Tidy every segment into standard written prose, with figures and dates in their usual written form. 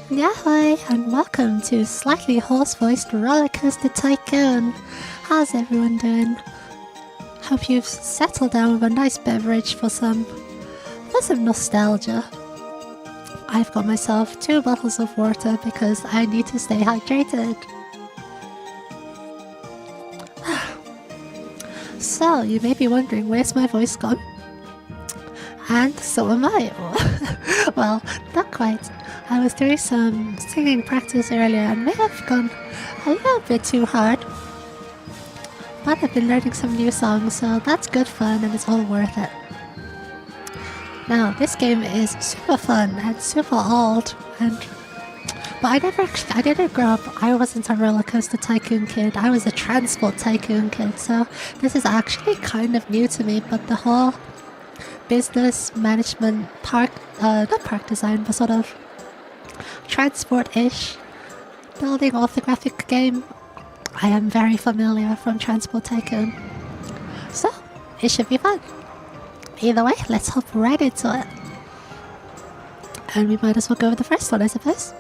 Yahoiii, and welcome to slightly hoarse-voiced Roller Coaster Tycoon. How's everyone doing? Hope you've settled down with a nice beverage for some nostalgia. I've got myself 2 bottles of water because I need to stay hydrated. So, you may be wondering, where's my voice gone? And so am I. Well, not quite. I was doing some singing practice earlier and may have gone a little bit too hard. But I've been learning some new songs, so that's good fun and it's all worth it. Now, this game is super fun and super old, but I didn't grow up. I wasn't a roller coaster tycoon kid. I was a transport tycoon kid, so this is actually kind of new to me, but the whole business management not park design, but sort of transport-ish building orthographic game, I am very familiar from Transport Tycoon. So, it should be fun. Either way, let's hop right into it. And we might as well go over the first one, I suppose.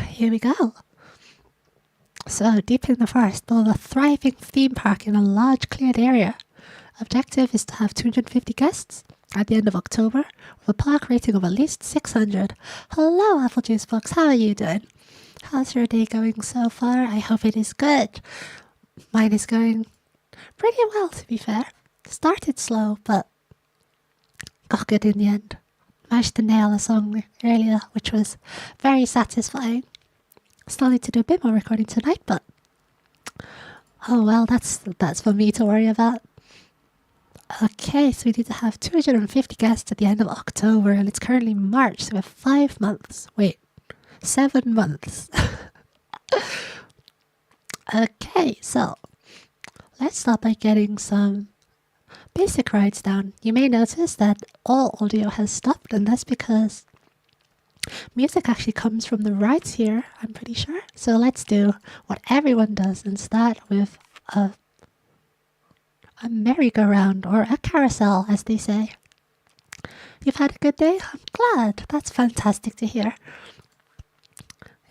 Here we go. So, deep in the forest, build a thriving theme park in a large cleared area. Objective is to have 250 guests at the end of October with a park rating of at least 600. Hello, Apple Juice Box. How are you doing? How's your day going so far? I hope it is good. Mine is going pretty well, to be fair. Started slow, but got good in the end. Managed to nail a song earlier, which was very satisfying. Still need to do a bit more recording tonight, but oh well, that's for me to worry about. Okay, so we need to have 250 guests at the end of October, and it's currently March, so we have 5 months. Wait, 7 months. Okay, so let's start by getting some basic rides down. You may notice that all audio has stopped, and that's because music actually comes from the rides here, I'm pretty sure. So let's do what everyone does and start with a merry-go-round, or a carousel, as they say. You've had a good day? I'm glad. That's fantastic to hear.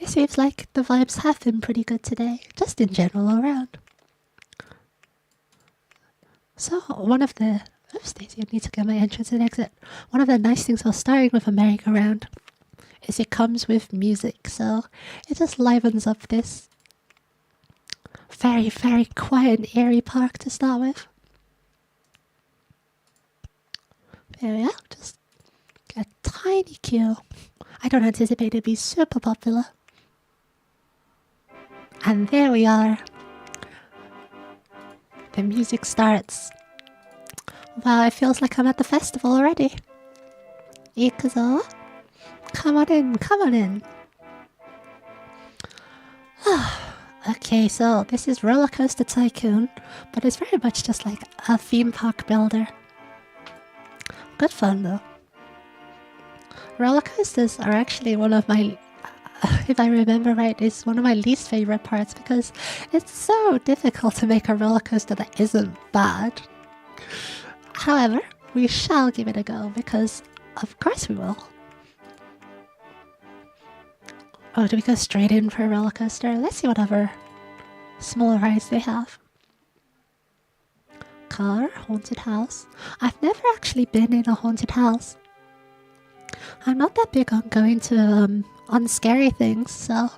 It seems like the vibes have been pretty good today, just in general around. So, oops, Daisy, I need to get my entrance and exit. One of the nice things about starting with a merry-go-round is it comes with music, so it just livens up this very, very quiet and airy park to start with. There we are, just a tiny queue. I don't anticipate it to be super popular. And there we are. The music starts. Wow, it feels like I'm at the festival already. Ikuzo. Come on in, come on in. Okay, so this is Roller Coaster Tycoon, but it's very much just like a theme park builder. Good fun though. Roller coasters are actually one of my, if I remember right, is one of my least favorite parts because it's so difficult to make a roller coaster that isn't bad. However, we shall give it a go because of course we will. Oh, do we go straight in for a roller coaster? Let's see what other small rides they have. Car, haunted house. I've never actually been in a haunted house. I'm not that big on going to on scary things, so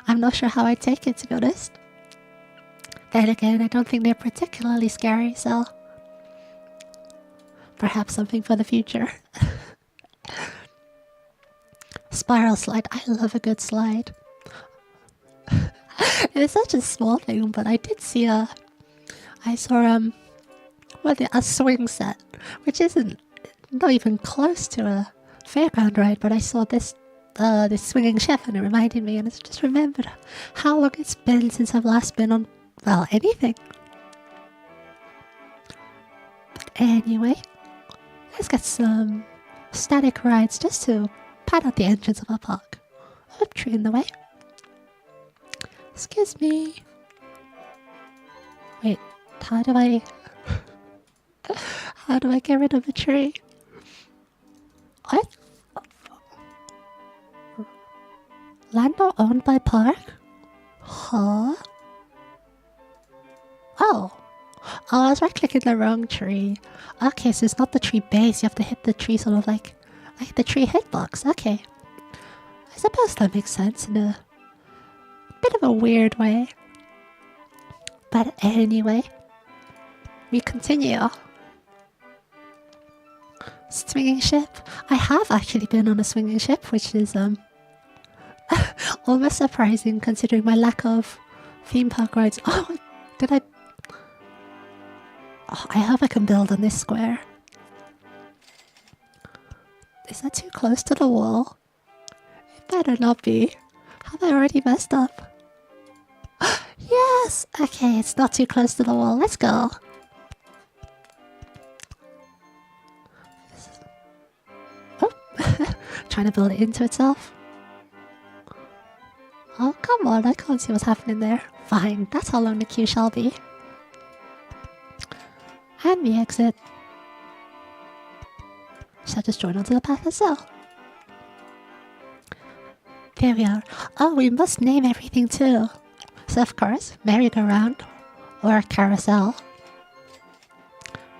I'm not sure how I'd take it, to be honest. Then again, I don't think they're particularly scary, so perhaps something for the future. Spiral slide. I love a good slide. It's such a small thing, but I did see a swing set, which isn't not even close to a fairground ride, but I saw this swinging chef and it reminded me, and I just remembered how long it's been since I've last been on, well, anything. But anyway, let's get some static rides just to pad out the entrance of our park. Oak tree in the way. Excuse me. Wait, how do I get rid of a tree? I land not owned by park? Huh? Oh. Oh, I was right-clicking the wrong tree. Okay, so it's not the tree base. You have to hit the tree sort of like the tree hitbox. Okay. I suppose that makes sense in a bit of a weird way. But anyway, we continue. Swinging ship. I have actually been on a swinging ship, which is almost surprising considering my lack of theme park rides. Oh, did I? Oh, I hope I can build on this square. Is that too close to the wall? It better not be. Have I already messed up? Yes! Okay, it's not too close to the wall. Let's go. Oh, trying to build it into itself. Oh, come on, I can't see what's happening there. Fine, that's how long the queue shall be. And we exit. Shall just join onto the path as well. There we are. Oh, we must name everything too. So of course, merry-go-round or carousel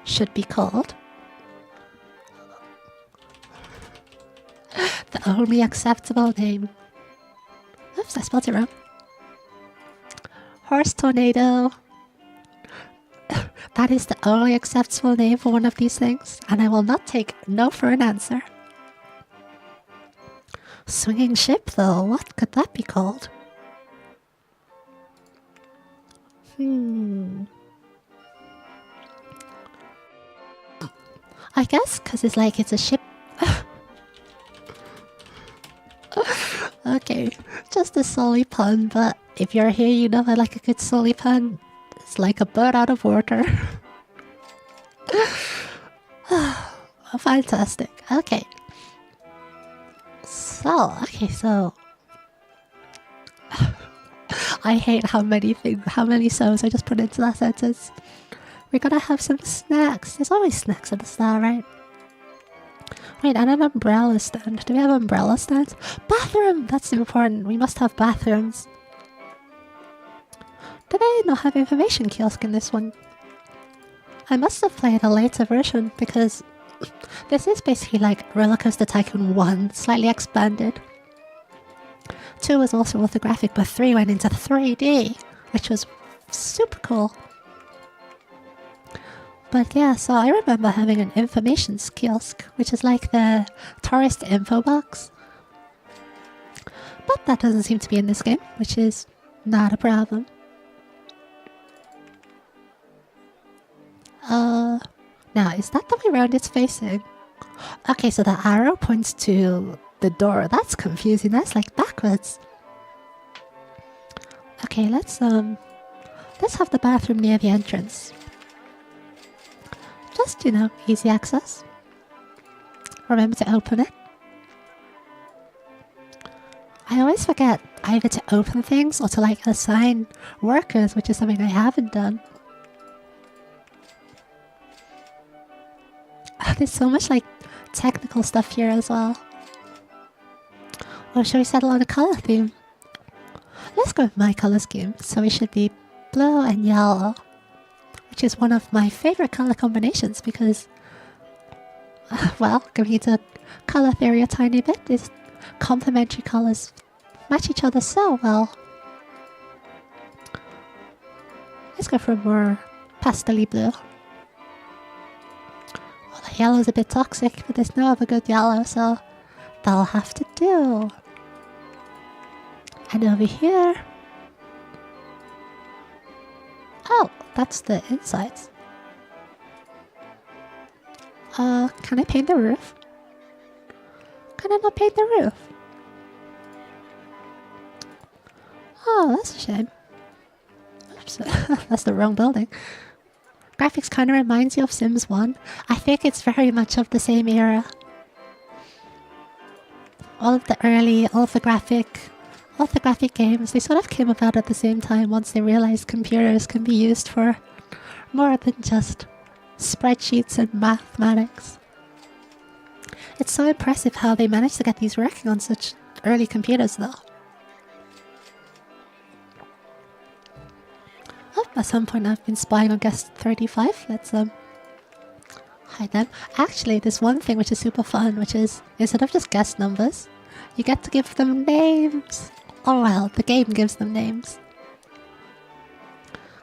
should be called the only acceptable name. Oops, I spelled it wrong. Horse tornado. That is the only acceptable name for one of these things, and I will not take no for an answer. Swinging ship, though, what could that be called? I guess because it's a ship. Okay, just a silly pun, but if you're here, you know I like a good silly pun. It's like a bird out of water. Fantastic. Okay. So. I hate how many so's I just put into that sentence. We're gonna have some snacks. There's always snacks at the start, right? Wait, and an umbrella stand. Do we have umbrella stands? Bathroom! That's important. We must have bathrooms. Did I not have information kiosk in this one? I must have played a later version because this is basically like Roller Coaster Tycoon 1, slightly expanded. 2 was also orthographic, but 3 went into 3D, which was super cool. But yeah, so I remember having an information kiosk, which is like the tourist info box. But that doesn't seem to be in this game, which is not a problem. Now, is that the way around it's facing? Okay, so the arrow points to the door. That's confusing. That's like backwards. Okay, let's have the bathroom near the entrance. Just, easy access. Remember to open it. I always forget either to open things or to assign workers, which is something I haven't done. There's so much technical stuff here as well. Or shall we settle on a color theme? Let's go with my color scheme. So we should be blue and yellow, which is one of my favorite color combinations because, well, going into color theory a tiny bit, is complementary colors match each other so well. Let's go for a more pastel-y blue. Well, the yellow's a bit toxic, but there's no other good yellow, so that'll have to do. And over here... Oh, that's the insides. Can I paint the roof? Can I not paint the roof? Oh, that's a shame. Oops, that's the wrong building. Graphics kind of reminds you of Sims 1. I think it's very much of the same era. All of the early orthographic games, they sort of came about at the same time once they realized computers can be used for more than just spreadsheets and mathematics. It's so impressive how they managed to get these working on such early computers though. Oh, at some point I've been spying on guest 35. Let's hide them. Actually, there's one thing which is super fun, which is instead of just guest numbers, you get to give them names. Oh well, the game gives them names.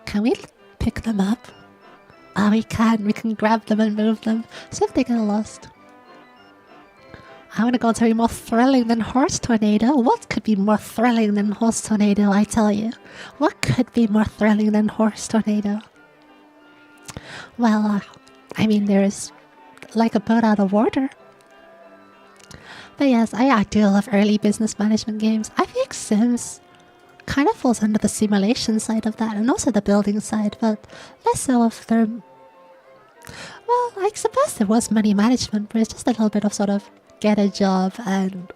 Can we pick them up? Oh, we can. We can grab them and move them. So if they get lost. I want to go to be more thrilling than Horse Tornado. What could be more thrilling than Horse Tornado, I tell you? What could be more thrilling than Horse Tornado? Well, I mean, there's like a boat out of water. But yes, I do love early business management games. I think Sims kind of falls under the simulation side of that and also the building side, but less so of their... Well, I suppose there was money management, but it's just a little bit of sort of get a job and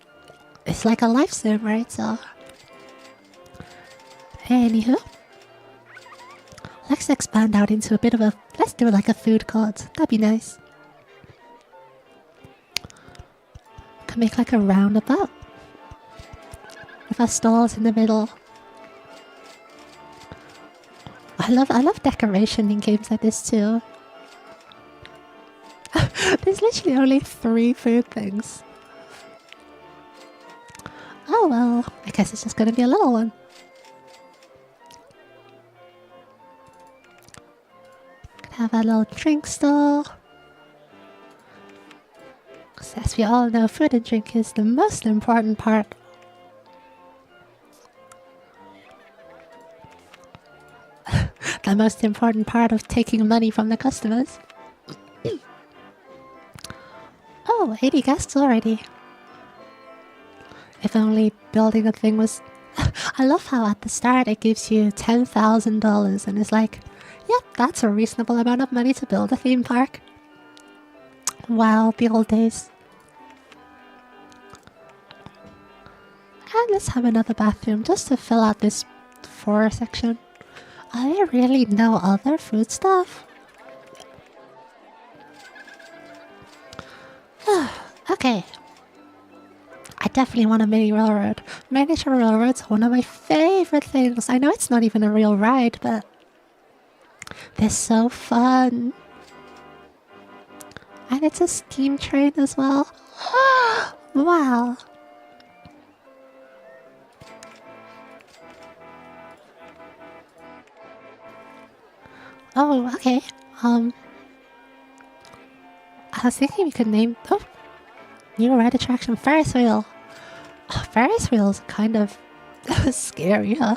it's like a life sim, right? So, anywho, let's expand out into a bit of a... Let's do like a food court. That'd be nice. Can make like a roundabout with our stalls in the middle. I love decoration in games like this too. There's literally only 3 food things. Oh well, I guess it's just gonna be a little one. Gonna have a little drink stall. As we all know, food and drink is the most important part. The most important part of taking money from the customers. Oh, 80 guests already. If only building a thing was... I love how at the start it gives you $10,000 and it's like, yep, that's a reasonable amount of money to build a theme park. Wow, the old days. And let's have another bathroom just to fill out this 4 section. Are there really no other food stuff? Okay. I definitely want a mini railroad. Miniature railroad's one of my favorite things. I know it's not even a real ride, but they're so fun. And it's a steam train as well. Wow. Oh, okay. I was thinking we could name... Oh! New ride attraction, Ferris wheel. Oh, Ferris wheel's kind of scary, huh?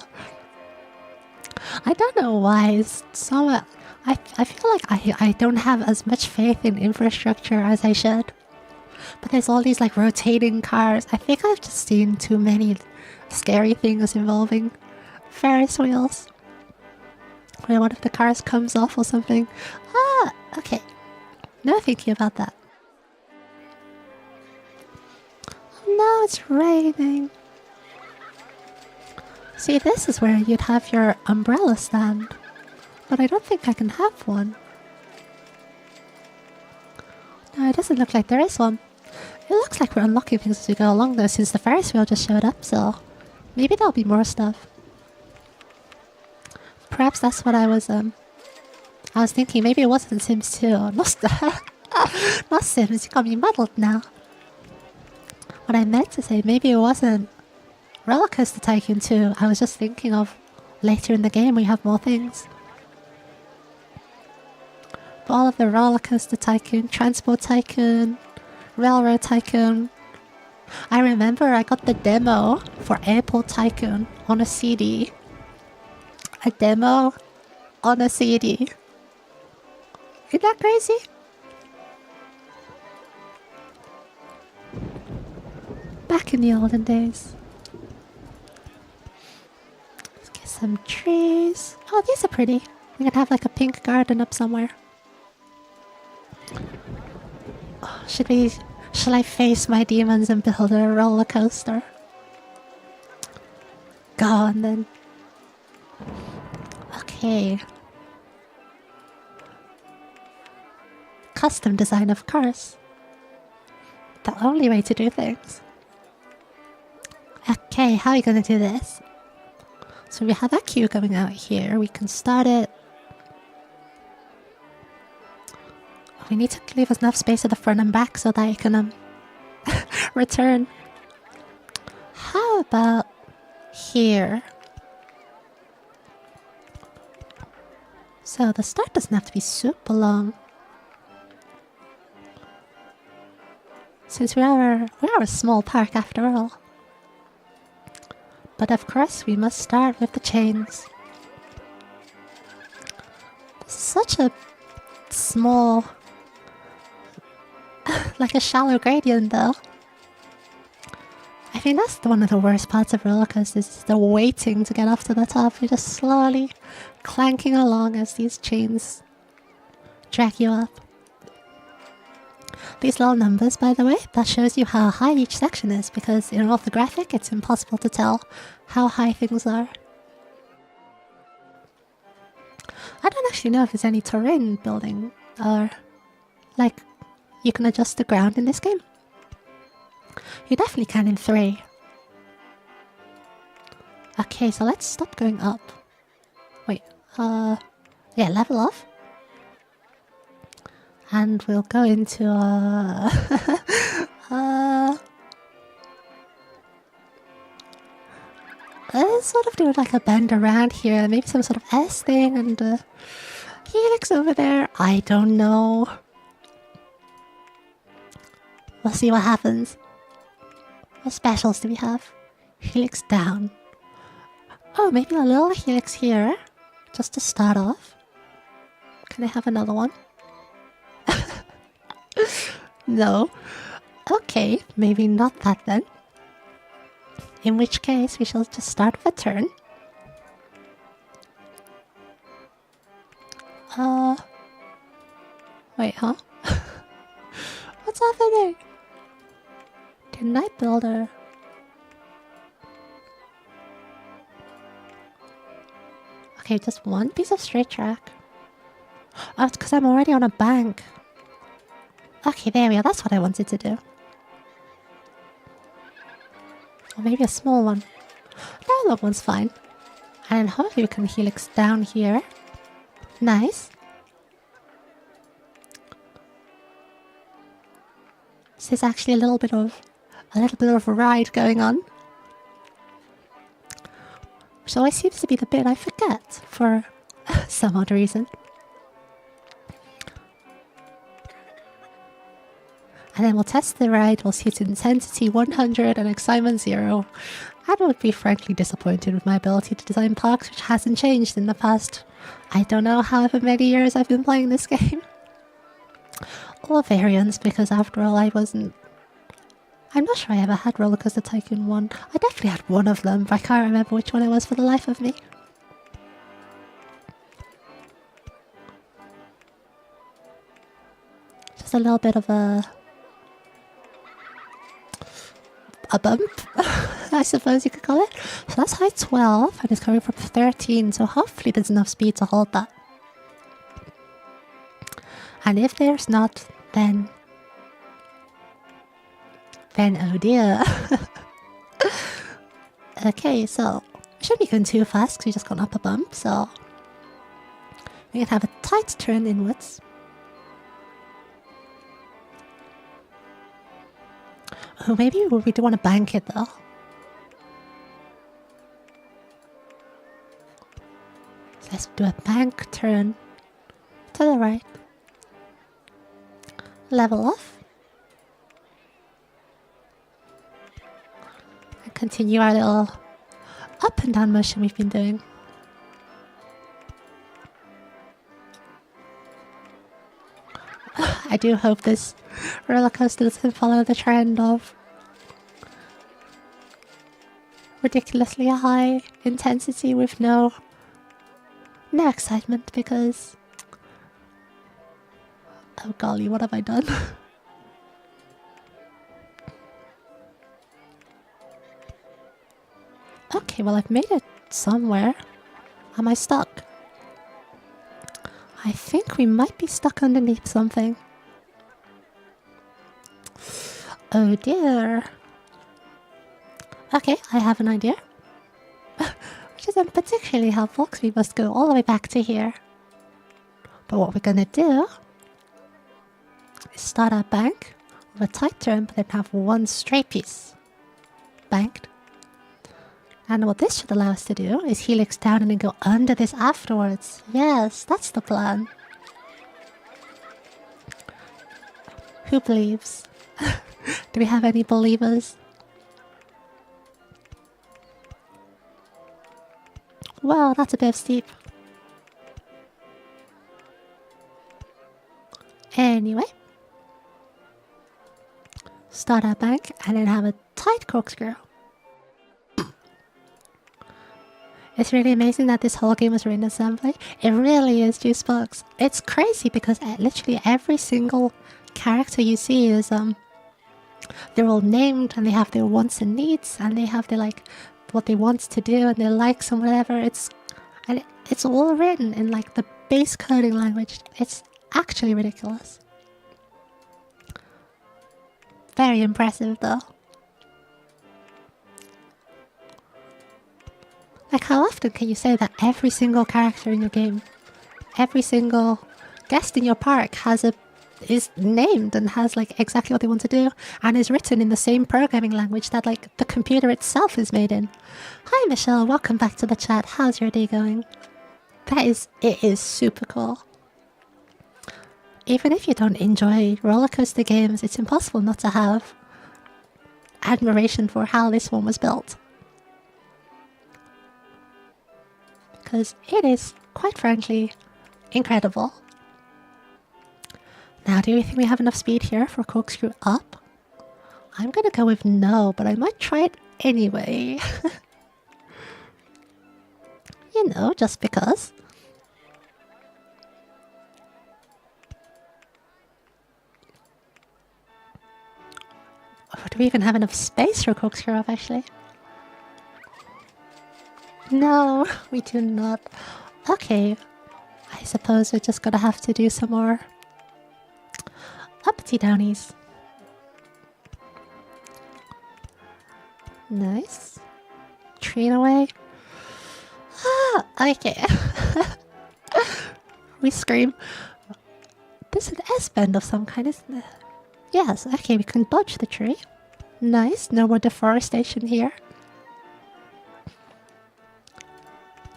I don't know why. It's so... I feel like I don't have as much faith in infrastructure as I should. But there's all these like rotating cars. I think I've just seen too many scary things involving Ferris wheels. Where what if the cars comes off or something? Ah, okay. No thinking about that. No, it's raining. See, this is where you'd have your umbrella stand. But I don't think I can have one. No, it doesn't look like there is one. It looks like we're unlocking things as we go along though, since the Ferris wheel just showed up, so... Maybe there'll be more stuff. Perhaps that's what I was thinking. Maybe it wasn't Sims 2. Not Sims, you got me muddled now. What I meant to say, maybe it wasn't Roller Coaster Tycoon 2. I was just thinking of later in the game we have more things. But all of the Roller Coaster Tycoon, Transport Tycoon, Railroad Tycoon. I remember I got the demo for Airport Tycoon on a CD. A demo on a CD. Isn't that crazy? Back in the olden days. Let's get some trees. Oh, these are pretty. We could have like a pink garden up somewhere. Oh, shall I face my demons and build a roller coaster? Go on then. Okay. Custom design of cars. the only way to do things. Okay, how are you gonna do this? So we have that queue going out here. We can start it. We need to leave us enough space at the front and back so that you can return. How about here? So the start doesn't have to be super long. Since we are a small park after all. But of course we must start with the chains. This is such a small, like a shallow gradient though. I think that's one of the worst parts of roller coasters, is the waiting to get up to the top. You're just slowly clanking along as these chains drag you up. These little numbers, by the way, that shows you how high each section is, because in orthographic it's impossible to tell how high things are. I don't actually know if there's any terrain building, or like you can adjust the ground in this game. You definitely can in 3. Okay, so let's stop going up. Wait, yeah, level off. And we'll go into let's sort of do like a bend around here, maybe some sort of S thing, and helix over there. I don't know. We'll see what happens. What specials do we have? Helix down. Oh, maybe a little helix here, just to start off. Can I have another one? No. Okay, maybe not that then. In which case, we shall just start with a turn. Wait, huh? What's happening? Didn't I build a... Okay, just one piece of straight track. Oh, it's because I'm already on a bank. Okay, there we are. That's what I wanted to do. Or maybe a small one. No, that one's fine. And hopefully we can helix down here. Nice. So there's actually a little bit of a ride going on. Which always seems to be the bit I forget for some odd reason. And then we'll test the ride, we'll see its intensity 100 and excitement 0. I would be frankly disappointed with my ability to design parks, which hasn't changed in the past, I don't know, however many years I've been playing this game. Or variants, because after all I'm not sure I ever had Roller Coaster Tycoon 1. I definitely had one of them, but I can't remember which one it was for the life of me. Just a little bit of a bump, I suppose you could call it. So that's height 12 and it's coming from 13, so hopefully there's enough speed to hold that. And if there's not, then oh dear. Okay, so we shouldn't be going too fast because we just gone up a bump, so we can have a tight turn inwards. Oh, maybe we do want to bank it though. So let's do a bank turn to the right. Level off. And continue our little up and down motion we've been doing. I do hope this roller coaster doesn't follow the trend of ridiculously high intensity with no excitement, because oh golly, what have I done? Okay, well I've made it somewhere. Am I stuck? I think we might be stuck underneath something. Oh dear. Okay, I have an idea. Which isn't particularly helpful because we must go all the way back to here. But what we're gonna do is start our bank with a tight turn, but then have one straight piece. Banked. And what this should allow us to do is helix down and then go under this afterwards. Yes, that's the plan. Who believes? Do we have any believers? Well, that's a bit steep. Anyway. Start our bank and then have a tight corkscrew. It's really amazing that this whole game was written in assembly. It really is, Juicebox. It's crazy because literally every single character you see is they're all named and they have their wants and needs and they have their like what they want to do and their likes and whatever. It's all written in like the base coding language. It's actually ridiculous. Very impressive though. Like how often can you say that every single character in your game, every single guest in your park is named and has like exactly what they want to do and is written in the same programming language that like the computer itself is made in. Hi Michelle, welcome back to the chat. How's your day going? It is super cool. Even if you don't enjoy roller coaster games, it's impossible not to have admiration for how this one was built. Because it is, quite frankly, incredible. Now, do you think we have enough speed here for corkscrew up? I'm gonna go with no, but I might try it anyway. You know, just because. Oh, do we even have enough space for corkscrew up, actually? No, we do not. Okay, I suppose we're just gonna have to do some more uppity downies. Nice. Train away. Ah, okay. We scream. This is an S-bend of some kind, isn't it? Yes, okay, we can dodge the tree. Nice, no more deforestation here.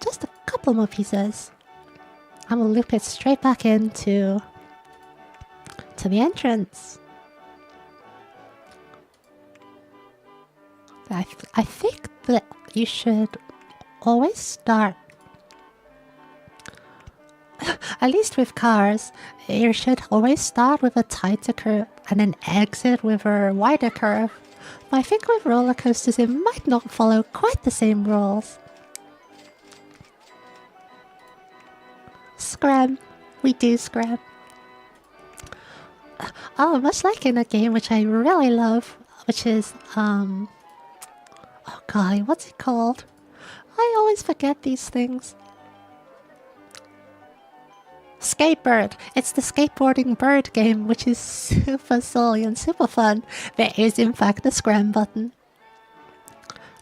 Just a couple more pieces. And we'll loop it straight back into the entrance. I think that you should always start, at least with cars, you should always start with a tighter curve and then exit with a wider curve. But I think with roller coasters it might not follow quite the same rules. Scram. We do scram. Oh, much like in a game which I really love, which is, oh golly, what's it called? I always forget these things. Skatebird. It's the skateboarding bird game, which is super silly and super fun. There is in fact a scram button.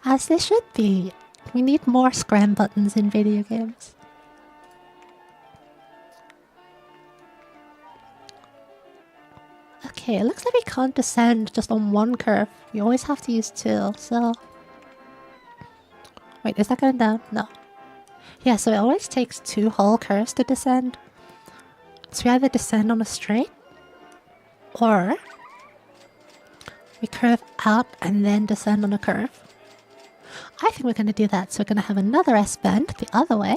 As there should be. We need more scram buttons in video games. Okay, it looks like we can't descend just on one curve. We always have to use two, so... Wait, is that going down? No. Yeah, so it always takes two whole curves to descend. So we either descend on a straight, or we curve out and then descend on a curve. I think we're going to do that, so we're going to have another S-bend the other way.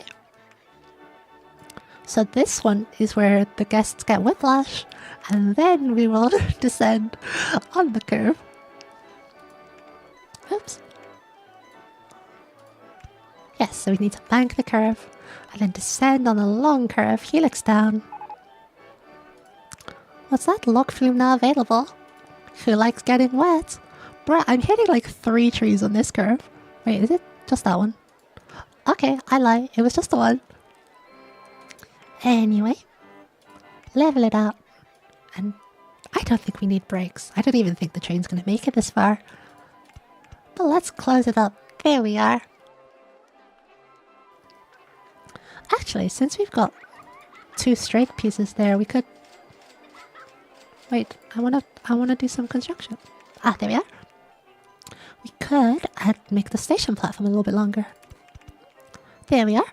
So this one is where the guests get whiplash, and then we will descend on the curve. Oops. Yes, so we need to bank the curve, and then descend on a long curve, helix down. What's that? Log flume now available. Who likes getting wet? Bruh, I'm hitting like 3 trees on this curve. Wait, is it just that one? Okay, I lie. It was just the one. Anyway, level it out. And I don't think we need brakes. I don't even think the train's going to make it this far. But let's close it up. There we are. Actually, since we've got 2 straight pieces there, we could... Wait, I wanna do some construction. Ah, there we are. We could make the station platform a little bit longer. There we are.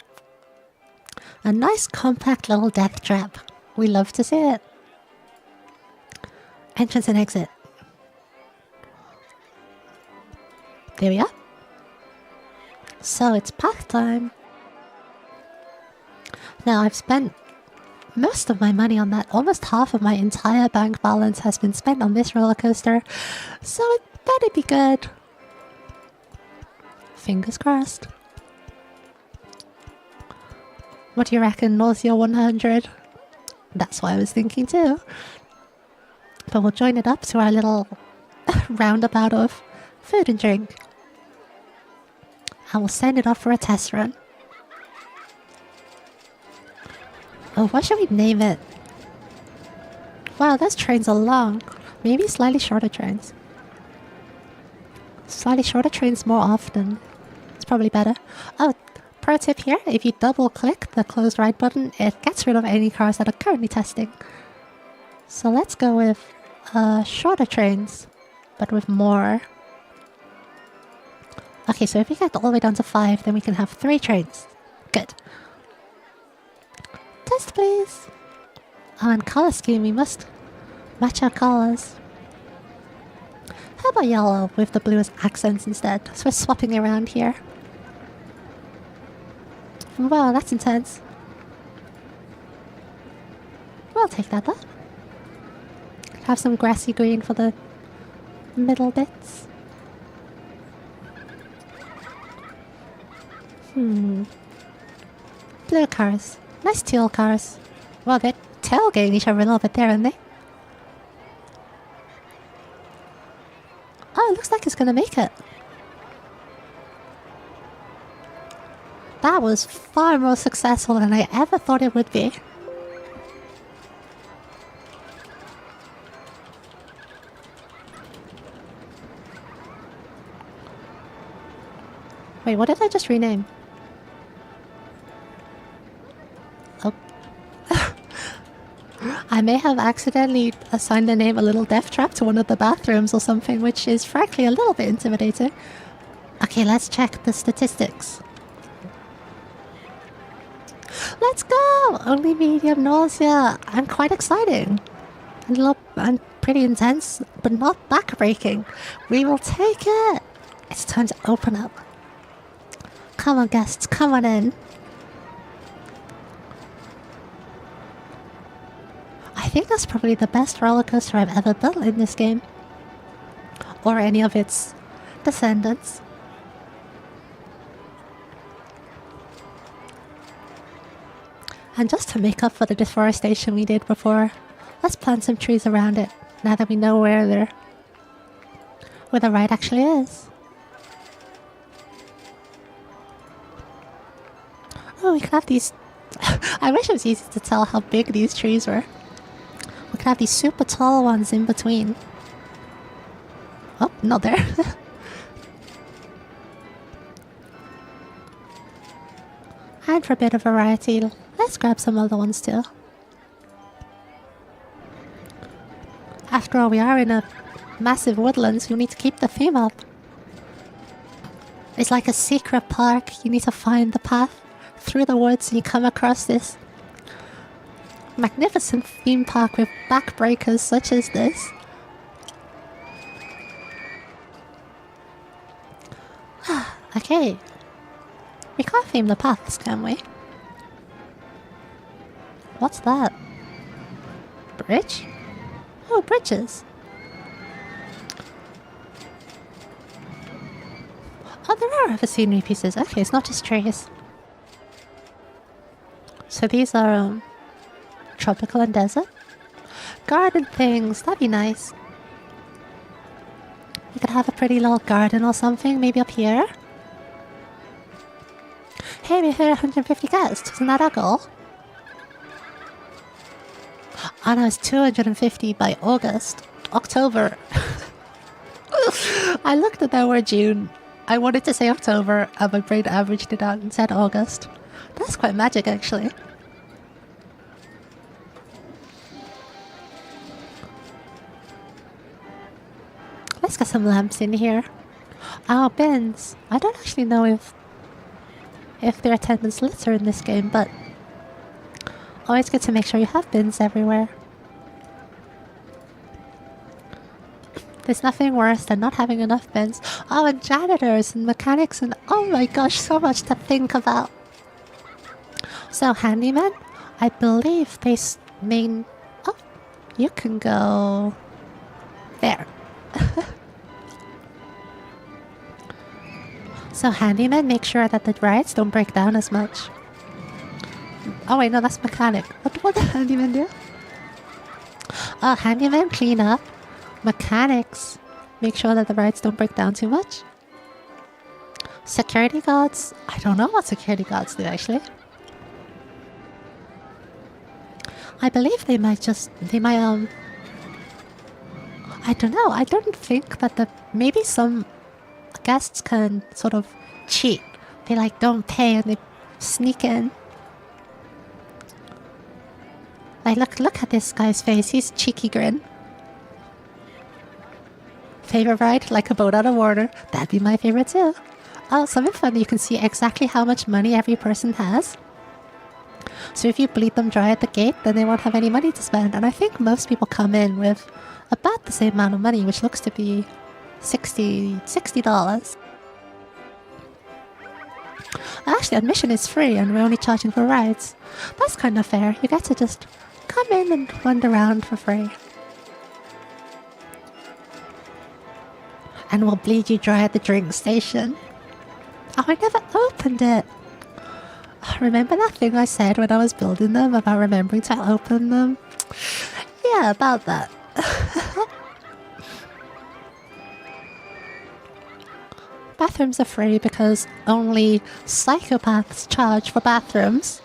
A nice compact little death trap. We love to see it. Entrance and exit. There we are. So it's path time. Now I've spent most of my money on that. Almost half of my entire bank balance has been spent on this roller coaster. So it better be good. Fingers crossed. What do you reckon, Nausea 100? That's what I was thinking too. But we'll join it up to our little roundabout of food and drink. And we'll send it off for a test run. Oh, what should we name it? Wow, those trains are long. Maybe slightly shorter trains. Slightly shorter trains more often. It's probably better. Oh, pro tip here. If you double click the closed right button, it gets rid of any cars that are currently testing. So let's go with shorter trains, but with more. Okay, so if we get all the way down to 5, then we can have 3 trains. Good. Test, please. Oh, and color scheme, we must match our colors. How about yellow with the blue as accents instead? So we're swapping around here. Wow, that's intense. We'll take that though. Have some grassy green for the middle bits. Blue cars. Nice teal cars. Well, they're tailgating each other a little bit there, aren't they? Oh, it looks like it's gonna make it. That was far more successful than I ever thought it would be. Wait, what did I just rename? Oh. I may have accidentally assigned the name a little death trap to one of the bathrooms or something, which is frankly a little bit intimidating. Okay, let's check the statistics. Let's go! Only medium nausea. I'm quite exciting. And pretty intense, but not backbreaking. We will take it. It's time to open up. Come on, guests, come on in. I think that's probably the best roller coaster I've ever built in this game. Or any of its descendants. And just to make up for the deforestation we did before, let's plant some trees around it, now that we know where the ride actually is. Oh, we could have these... I wish it was easy to tell how big these trees were. We could have these super tall ones in between. Oh, not there. And for a bit of variety, let's grab some other ones too. After all, we are in a massive woodland, so we need to keep the theme up. It's like a secret park. You need to find the path through the woods and you come across this magnificent theme park with backbreakers such as this. Okay. We can't theme the paths, can we? What's that? Bridge? Oh, bridges. Oh, there are other scenery pieces. Okay, it's not just trees. So these are tropical and desert. Garden things, that'd be nice. We could have a pretty little garden or something, maybe up here. Hey, we hit 150 guests. Isn't that our goal? Oh no, it's 250 by October. I looked at that word June. I wanted to say October, and my brain averaged it out and said August. That's quite magic, actually. Let's get some lamps in here. Oh, bins. I don't actually know if their attendance litter in this game, but always good to make sure you have bins everywhere. There's nothing worse than not having enough bins. Oh, and janitors and mechanics and oh my gosh, so much to think about. So, handyman, I believe they mean... Oh, you can go... there. So, handyman, make sure that the rides don't break down as much. Oh wait, no, that's mechanic. What did handyman do? Oh, handyman, clean up. Mechanics, make sure that the rides don't break down too much. Security guards, I don't know what security guards do actually. I believe they might I don't know, I don't think that maybe some guests can sort of cheat. They like don't pay and they sneak in. Like look at this guy's face, he's cheeky grin. Favorite ride? Like a boat out of water. That'd be my favorite too. Oh, something fun, you can see exactly how much money every person has. So if you bleed them dry at the gate, then they won't have any money to spend. And I think most people come in with about the same amount of money, which looks to be $60. Actually, admission is free and we're only charging for rides. That's kind of fair. You get to just come in and wander around for free. And we'll bleed you dry at the drink station. Oh, I never opened it. Remember that thing I said when I was building them about remembering to open them? Yeah, about that. Bathrooms are free because only psychopaths charge for bathrooms.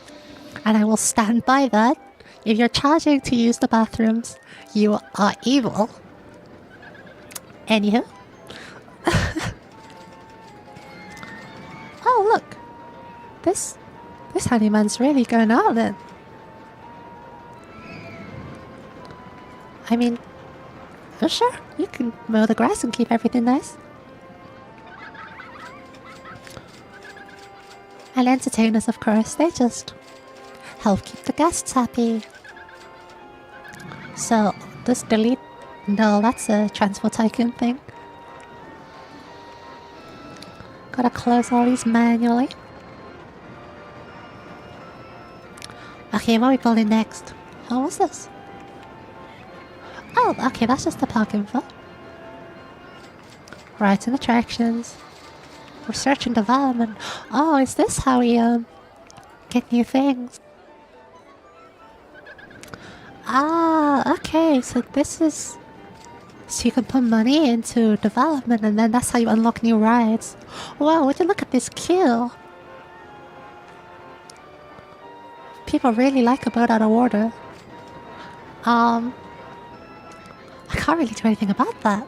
And I will stand by that. If you're charging to use the bathrooms, you are evil. Anywho. Oh, look. This handyman's really going out then. I mean, oh sure, you can mow the grass and keep everything nice. And entertainers, of course, they just help keep the guests happy. So, this delete... No, that's a Transport Tycoon thing. Gotta close all these manually. Okay, what are we building next? Oh, what's this? Oh, okay, that's just the park info. Rides and attractions. Research and development. Oh, is this how we get new things? Ah, okay, so this is... So you can put money into development and then that's how you unlock new rides. Wow, would you look at this queue? People really like a boat out of water. I can't really do anything about that.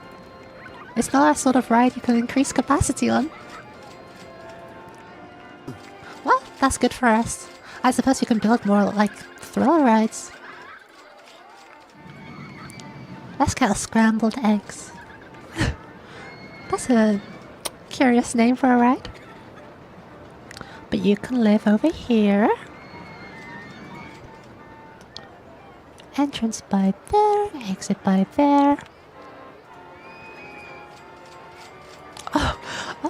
It's not a sort of ride you can increase capacity on. Well, that's good for us. I suppose you can build more like thrill rides. Let's get scrambled eggs. That's a curious name for a ride. But you can live over here. Entrance by there, exit by there. Oh,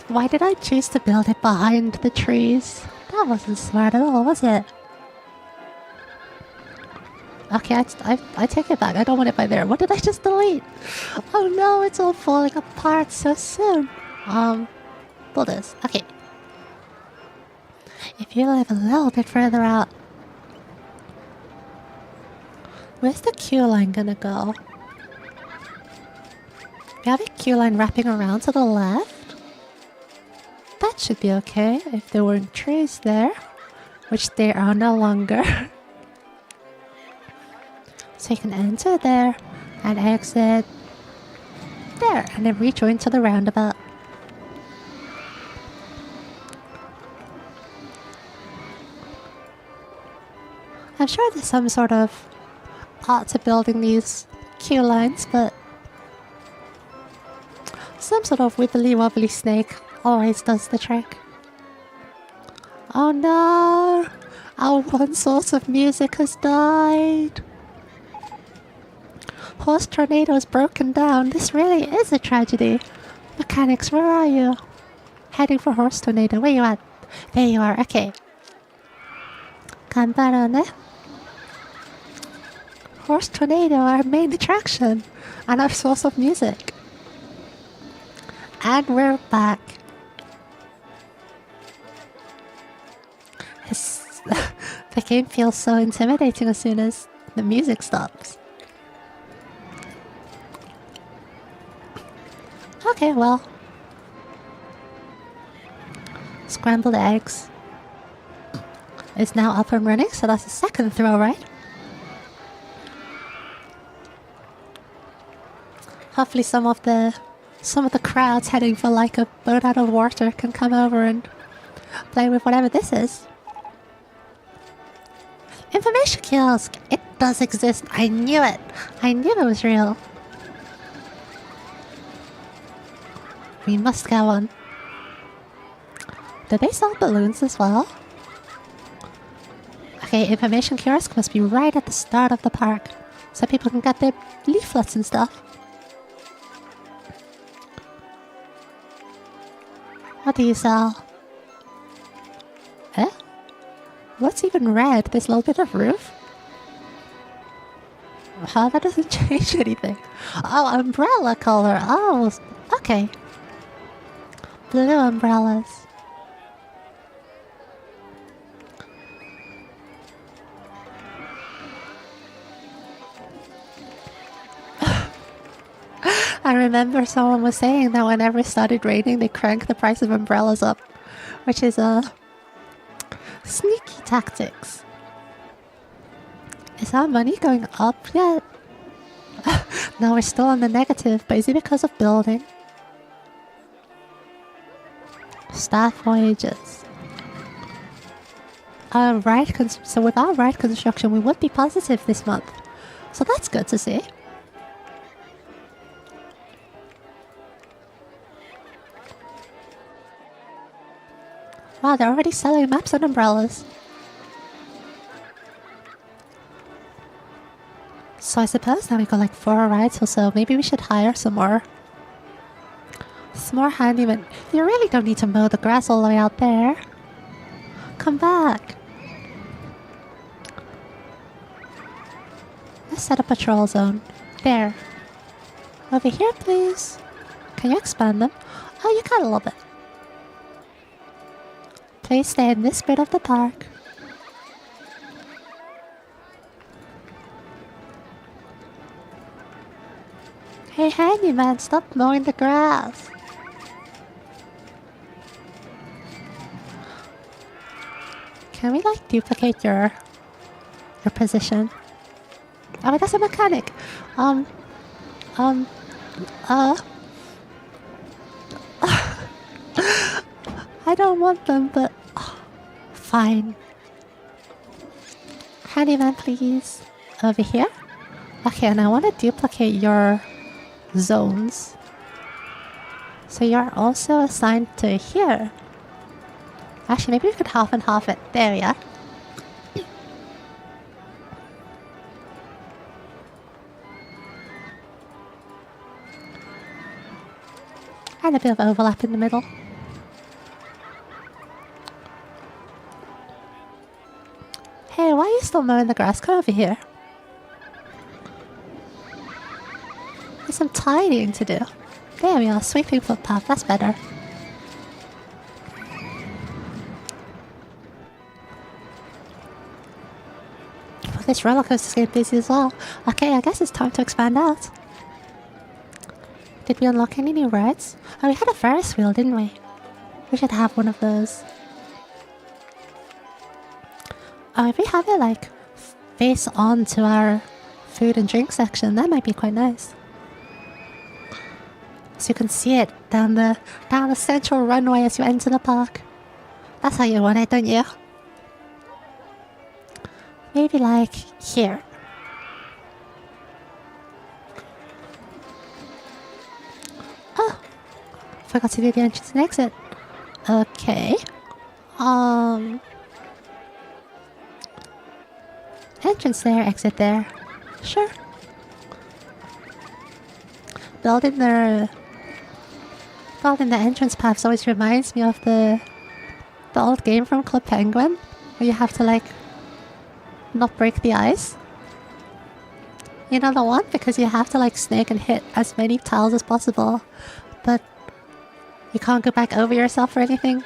why did I choose to build it behind the trees? That wasn't smart at all, was it? Okay, I take it back. I don't want it by there. What did I just delete? Oh no, it's all falling apart so soon. Builders. Okay. If you live a little bit further out, where's the queue line gonna go? We have a queue line wrapping around to the left. That should be okay if there weren't trees there, which there are no longer. So So you can enter there and exit there and then rejoin to the roundabout. I'm sure there's some sort of art to building these queue lines, but some sort of wibbly wobbly snake always does the trick. Oh no! Our one source of music has died! Horse Tornado is broken down. This really is a tragedy. Mechanics, where are you? Heading for Horse Tornado. Where you at? There you are. Okay. Kanbarane. Horse Tornado, our main attraction and our source of music. And we're back. The game feels so intimidating as soon as the music stops. Okay, well. Scrambled eggs is now up and running, so that's the second throw, right? Hopefully some of the crowds heading for like a boat out of water can come over and play with whatever this is. Information kiosk! It does exist. I knew it. I knew it was real. We must go on. Do they sell balloons as well? Okay, information kiosk must be right at the start of the park, so people can get their leaflets and stuff. What do you sell? Eh? What's even red? This little bit of roof? Oh, that doesn't change anything. Oh, umbrella color. Oh, okay. Blue umbrellas. I remember someone was saying that whenever it started raining, they crank the price of umbrellas up, which is sneaky tactics. Is our money going up yet? No, we're still on the negative, but is it because of building? Staff wages. So with our ride construction, we would be positive this month. So that's good to see. Wow, they're already selling maps and umbrellas. So I suppose now we got like 4 rides or so. Maybe we should hire some more. Some more handymen. You really don't need to mow the grass all the way out there. Come back. Let's set a patrol zone. There. Over here, please. Can you expand them? Oh, you can a little bit. Please stay in this bit of the park. Hey, handyman, stop mowing the grass. Can we like duplicate your position? Oh, that's a mechanic. I don't want them, but fine. Handyman, please. Over here. Okay, and I want to duplicate your zones. So you're also assigned to here. Actually, maybe we could half and half it. There we are. And a bit of overlap in the middle. Hey, why are you still mowing the grass? Come over here. There's some tidying to do. There we are, sweeping footpath, that's better. Well, this roller coaster's getting busy as well. Okay, I guess it's time to expand out. Did we unlock any new rides? Oh, we had a Ferris wheel, didn't we? We should have one of those. Oh, if we have it like face on to our food and drink section. That might be quite nice. So you can see it down the central runway as you enter the park. That's how you want it, don't you? Maybe like here. Oh, forgot to do the entrance and exit. Okay. Entrance there, exit there. Sure. Building the entrance paths always reminds me of the old game from Club Penguin, where you have to like not break the ice. You know the one? Because you have to like snake and hit as many tiles as possible, but you can't go back over yourself or anything.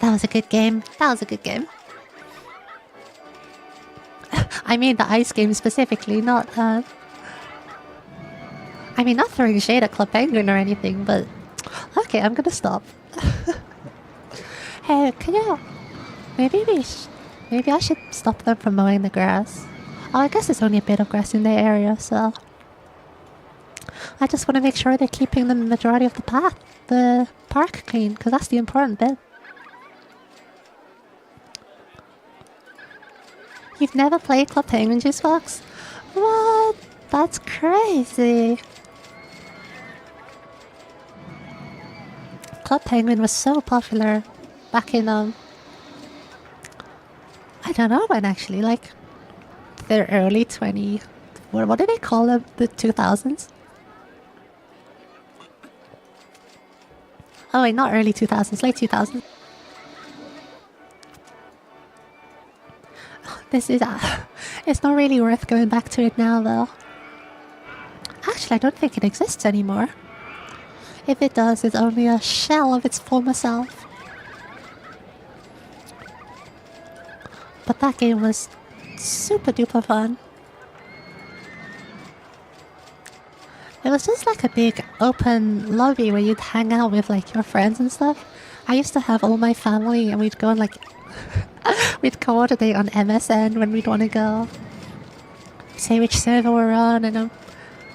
That was a good game. That was a good game. I mean the ice game specifically, not I mean, not throwing shade at Club Penguin or anything, but okay, I'm gonna stop. Hey, can you? Maybe I should stop them from mowing the grass. Oh, I guess there's only a bit of grass in the area, so I just want to make sure they're keeping the majority of the park clean, because that's the important bit. You've never played Club Penguin, Juice Box? What? That's crazy. Club Penguin was so popular back in I don't know when actually, like the early what do they call them? The 2000s? Oh wait, not early 2000s, late 2000s. This is it's not really worth going back to it now though. Actually, I don't think it exists anymore. If it does, it's only a shell of its former self. But that game was super duper fun. It was just like a big open lobby where you'd hang out with like your friends and stuff. I used to have all my family and we'd go and like we'd coordinate on MSN when we'd want to go. Say which server we're on and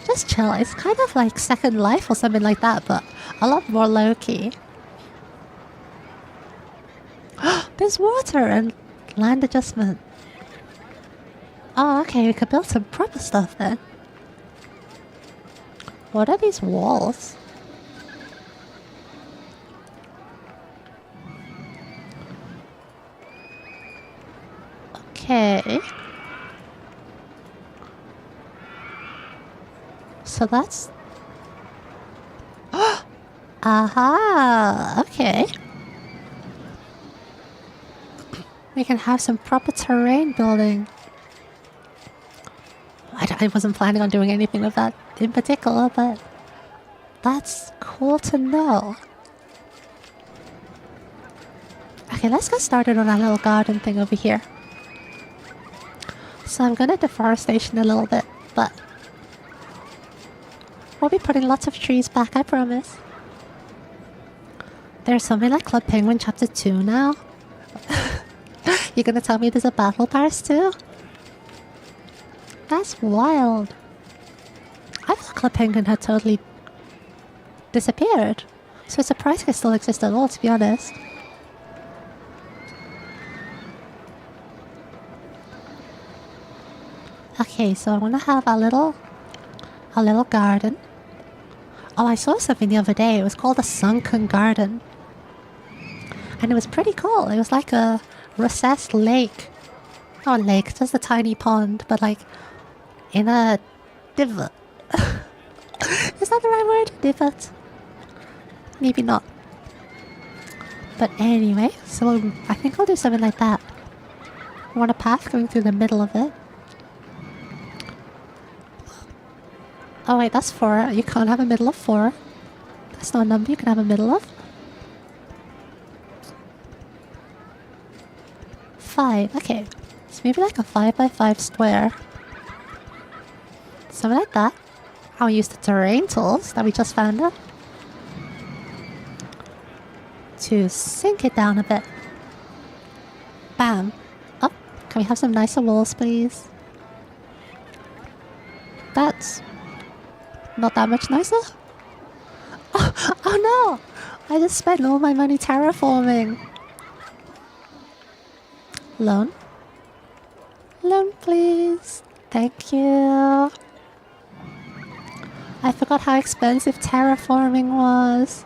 just chill. It's kind of like Second Life or something like that, but a lot more low-key. There's water and land adjustment. Oh, okay, we could build some proper stuff then. What are these walls? Okay. So that's... Aha! Okay. We can have some proper terrain building. I wasn't planning on doing anything with that in particular, but that's cool to know. Okay, let's get started on our little garden thing over here. So I'm gonna deforestation a little bit, but we'll be putting lots of trees back, I promise. There's something like Club Penguin Chapter 2 now. You're gonna tell me there's a battle pass too? That's wild. I thought Club Penguin had totally disappeared. So it's surprising it still exists at all, to be honest. Okay, so I want to have a little garden. Oh, I saw something the other day. It was called a sunken garden. And it was pretty cool. It was like a recessed lake. Not a lake, just a tiny pond, but like in a divot. Is that the right word? Divot? Maybe not. But anyway, so I think I'll do something like that. I want a path going through the middle of it. Oh wait, that's 4. You can't have a middle of 4. That's not a number you can have a middle of. 5, okay. So maybe like a 5x5 square. Something like that. I'll use the terrain tools that we just found out to sink it down a bit. Bam. Oh, can we have some nicer walls, please? That's not that much nicer. Oh no! I just spent all my money terraforming. Loan? Loan, please. Thank you. I forgot how expensive terraforming was.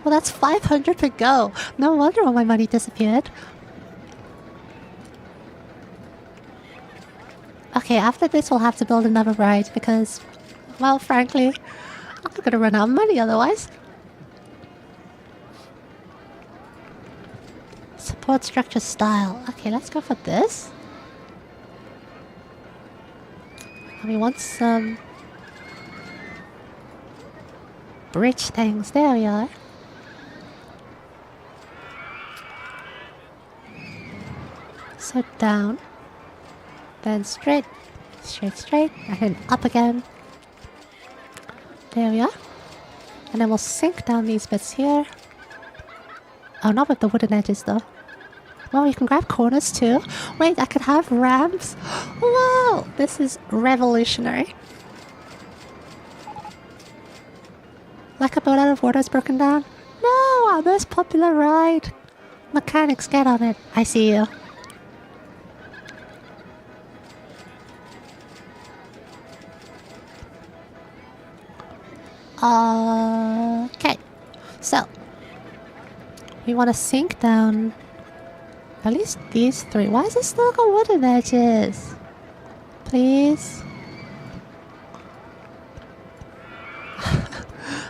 Well, that's 500 per go. No wonder all my money disappeared. Okay, after this we'll have to build another ride because, well, frankly, I'm gonna run out of money otherwise. Support structure style. Okay, let's go for this. And we want some bridge things. There we are. So down, then straight, straight, and then up again. There we are. And then we'll sink down these bits here. Oh, not with the wooden edges though. Well, you can grab corners too. Wait, I could have ramps. Wow, this is revolutionary. Like a boat out of water is broken down. No, our most popular ride. Mechanics, get on it. I see you. Okay, so we want to sink down at least these three. Why is it still got wooden edges? Please.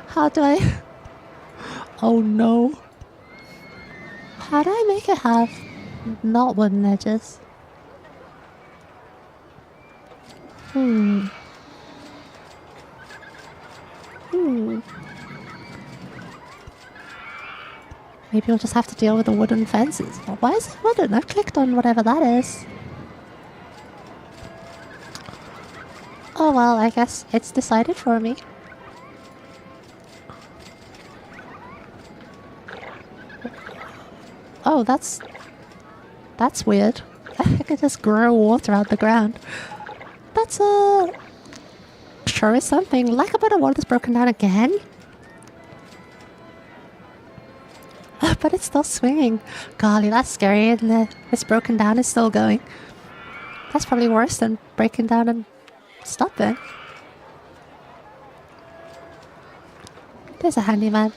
How do I? Oh no. How do I make it have not wooden edges? Maybe we'll just have to deal with the wooden fences. Why is it wooden? I clicked on whatever that is. Oh well, I guess it's decided for me. Oh, that's weird. I can just grow water out the ground. That's sure is something. Like a bit of water that's broken down again. But it's still swinging. Golly, that's scary, isn't it? It's broken down, it's still going. That's probably worse than breaking down and stopping. There's a handyman.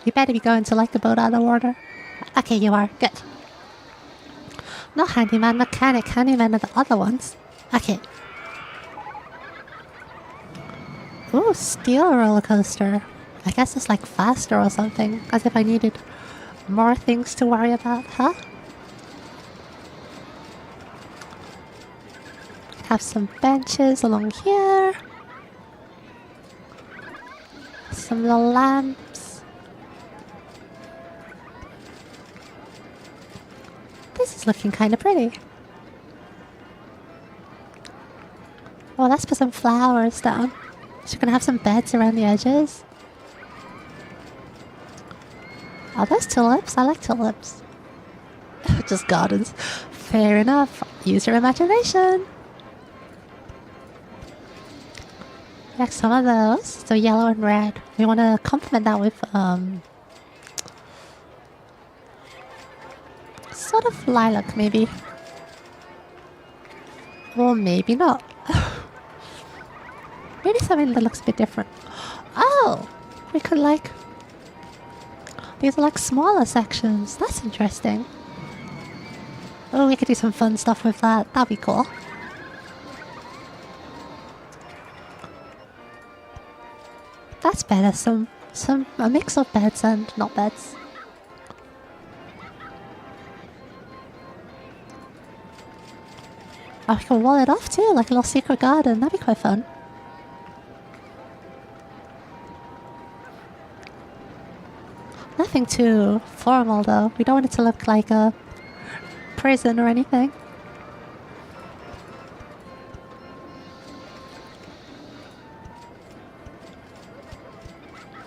You better be going to like the boat out of water. Okay, you are. Good. Not handyman, mechanic. Handyman are the other ones. Okay. Ooh, steel roller coaster. I guess it's like faster or something. As if I needed more things to worry about, huh? Have some benches along here. Some little lamps. This is looking kind of pretty. Oh, let's put some flowers down. So we're gonna have some beds around the edges. Are those tulips? I like tulips. Just gardens. Fair enough. Use your imagination. Like some of those. So yellow and red. We want to complement that with sort of lilac maybe. Or maybe not. Maybe something that looks a bit different. Oh! We could like... These are like smaller sections. That's interesting. Oh, we could do some fun stuff with that. That'd be cool. That's better. A mix of beds and not beds. Oh, we can wall it off too, like a little secret garden. That'd be quite fun. Nothing too formal though. We don't want it to look like a prison or anything.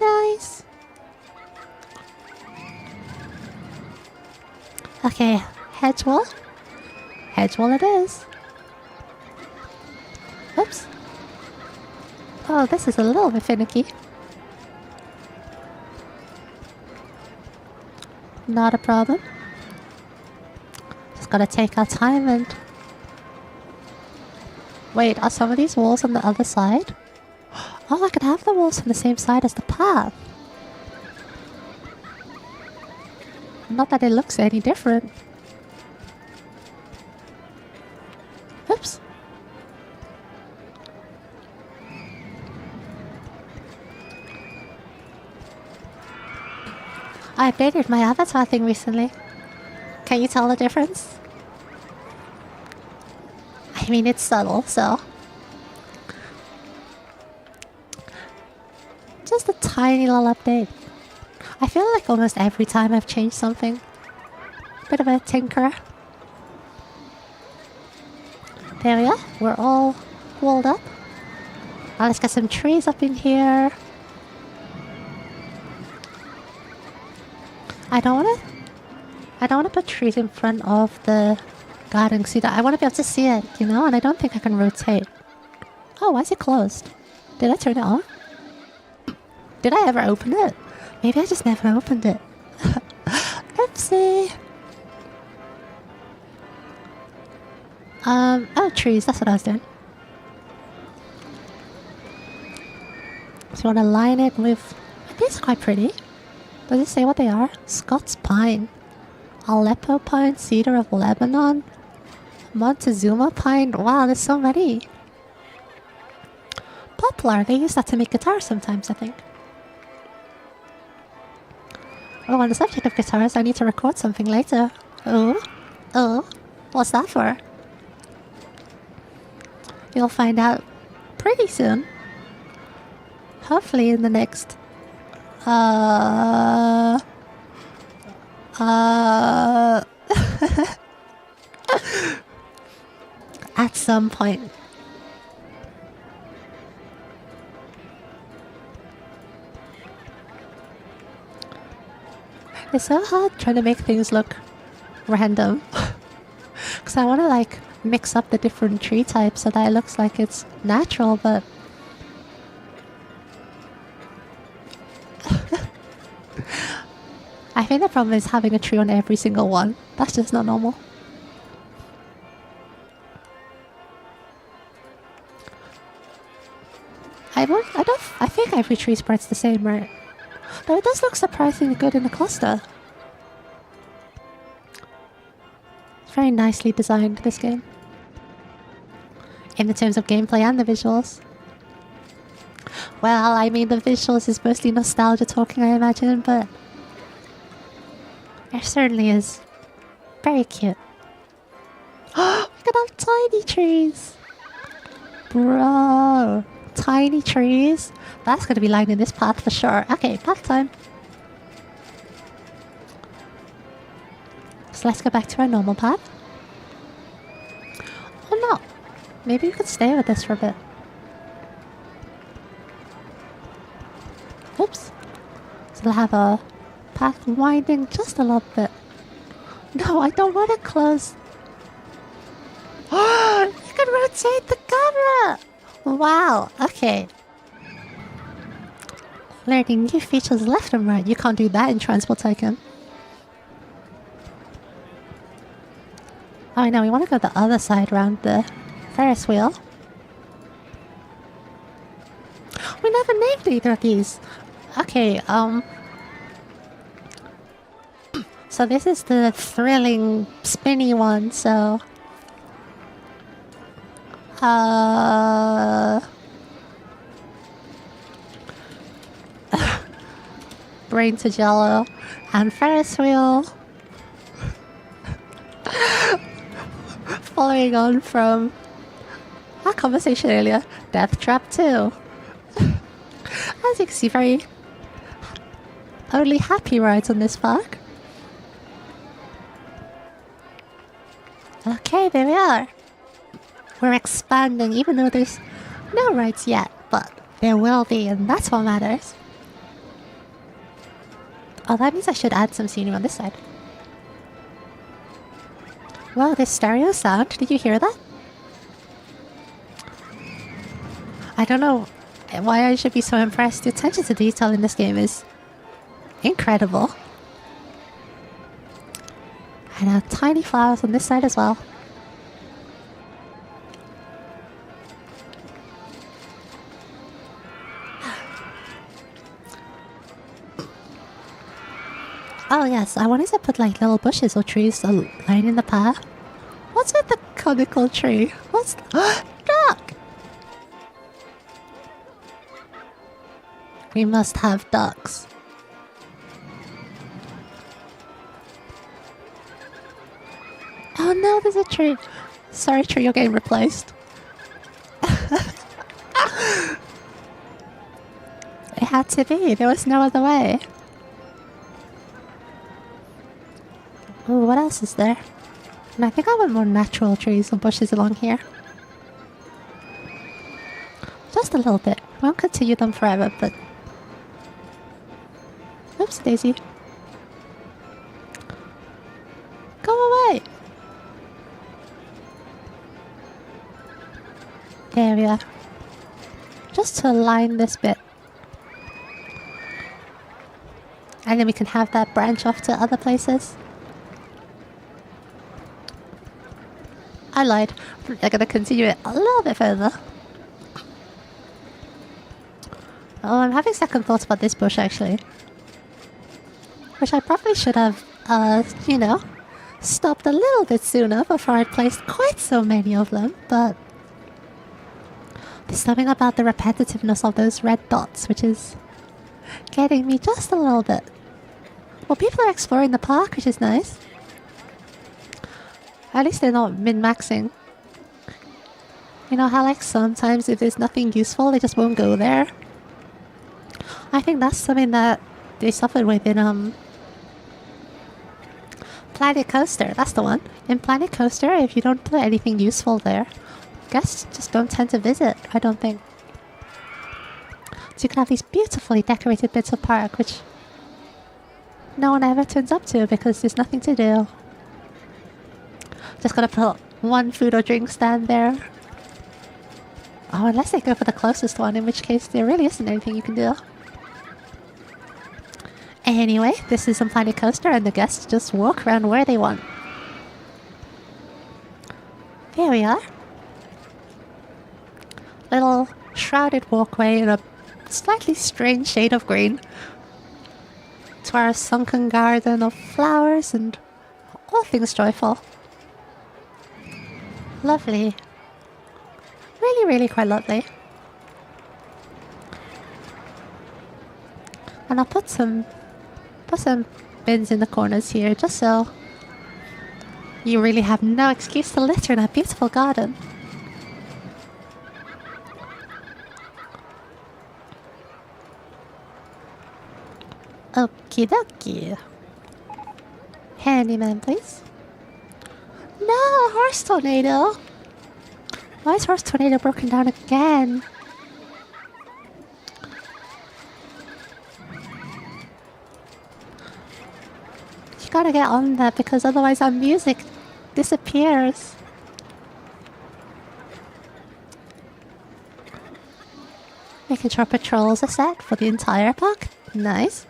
Nice. Okay, hedge wall? Hedge wall it is. Oops. Oh, this is a little bit finicky. Not a problem. Just gotta take our time and... Wait, are some of these walls on the other side? Oh, I could have the walls on the same side as the path. Not that it looks any different. Oops. I updated my avatar thing recently. Can you tell the difference? I mean, it's subtle, so... Just a tiny little update. I feel like almost every time I've changed something. Bit of a tinkerer. There we are. We're all walled up. Now let's get some trees up in here. I don't want to put trees in front of the garden. See that? I want to be able to see it, you know? And I don't think I can rotate. Oh, why is it closed? Did I turn it on? Did I ever open it? Maybe I just never opened it. Oopsie. Oh, trees. That's what I was doing. So you want to line it with... These are quite pretty. Does it say what they are? Scots pine. Aleppo pine, cedar of Lebanon. Montezuma pine. Wow, there's so many. Poplar. They use that to make guitars sometimes, I think. Oh, on the subject of guitars, I need to record something later. Oh, what's that for? You'll find out pretty soon. Hopefully in the next... at some point. It's so hard trying to make things look random. Because I want to like mix up the different tree types so that it looks like it's natural, but... I think the problem is having a tree on every single one. That's just not normal. I think every tree spreads the same, right? Though it does look surprisingly good in the cluster. It's very nicely designed, this game. In the terms of gameplay and the visuals. Well, I mean, the visuals is mostly nostalgia talking, I imagine, but... It certainly is very cute. Oh, we can have tiny trees! Bro! Tiny trees? That's going to be lining this path for sure. Okay, path time. So let's go back to our normal path. Oh no! Maybe we could stay with this for a bit. Oops. So we'll have a path winding just a little bit. No, I don't want it closed. Oh, you can rotate the camera! Wow, okay. Learning new features left and right. You can't do that in Transport Tycoon. Oh, I know, we want to go the other side around the Ferris wheel. We never named either of these. Okay, so this is the thrilling, spinny one, so... Brain to Jello and Ferris wheel. Following on from our conversation earlier, Death Trap 2. As you can see, very only happy rides on this park. Okay, there we are. We're expanding, even though there's no rides yet, but there will be, and that's what matters. Oh, that means I should add some scenery on this side. Wow, this stereo sound. Did you hear that? I don't know why I should be so impressed. The attention to detail in this game is incredible. And tiny flowers on this side as well. Oh yes, I wanted to put like little bushes or trees lining the path. What's with the conical tree? What's... Duck! We must have ducks. Oh no, there's a tree. Sorry tree, you're getting replaced. It had to be, there was no other way. Ooh, what else is there? And I think I want more natural trees and bushes along here. Just a little bit. Won't continue them forever, but... Oops, Daisy. Go away! There we are. Just to align this bit. And then we can have that branch off to other places. I lied. They're going to continue it a little bit further. Oh, I'm having second thoughts about this bush actually. Which I probably should have, you know, stopped a little bit sooner before I placed quite so many of them, but... There's something about the repetitiveness of those red dots, which is getting me just a little bit. Well, people are exploring the park, which is nice. At least they're not min-maxing. You know how like sometimes if there's nothing useful, they just won't go there? I think that's something that they suffered with in Planet Coaster, that's the one. In Planet Coaster, if you don't put anything useful there, guests just don't tend to visit, I don't think. So you can have these beautifully decorated bits of park, which no one ever turns up to because there's nothing to do. Just gotta put one food or drink stand there. Oh, unless they go for the closest one, in which case there really isn't anything you can do. Anyway, this is a Planet Coaster and the guests just walk around where they want. There we are. Little shrouded walkway in a slightly strange shade of green. To our sunken garden of flowers and all things joyful. Lovely. Really, really quite lovely. And I'll put some bins in the corners here just so you really have no excuse to litter in a beautiful garden. Okie dokie. Handyman, please. No, horse tornado! Why is horse tornado broken down again? You gotta get on that because otherwise our music disappears. Making sure patrols are set for the entire park. Nice.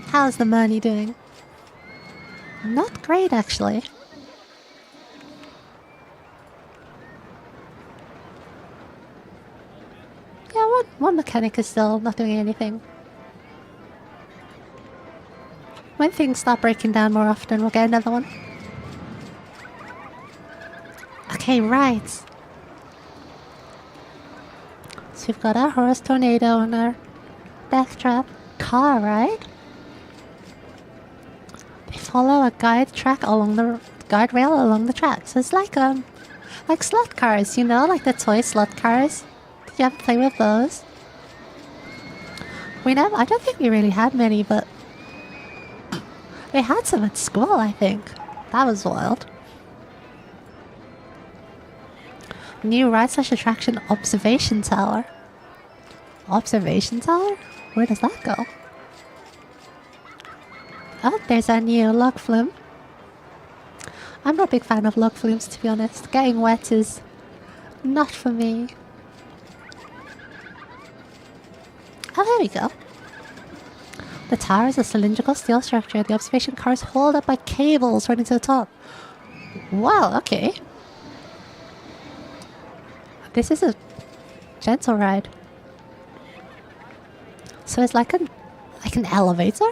How's the money doing? Not great, actually. Yeah, one mechanic is still not doing anything. When things start breaking down more often, we'll get another one. Okay, right. So we've got our horse tornado and our death trap car, right? They follow a guide track along the guide rail along the track. So it's like slot cars, you know, like the toy slot cars. Did you ever play with those? I don't think we really had many, but we had some at school, I think. That was wild. New ride/attraction observation tower. Observation tower? Where does that go? Oh, there's our new log flume. I'm not a big fan of log flumes, to be honest. Getting wet is not for me. Oh, there we go. The tower is a cylindrical steel structure. The observation car is hauled up by cables running to the top. Wow, okay. This is a gentle ride. So it's like an elevator?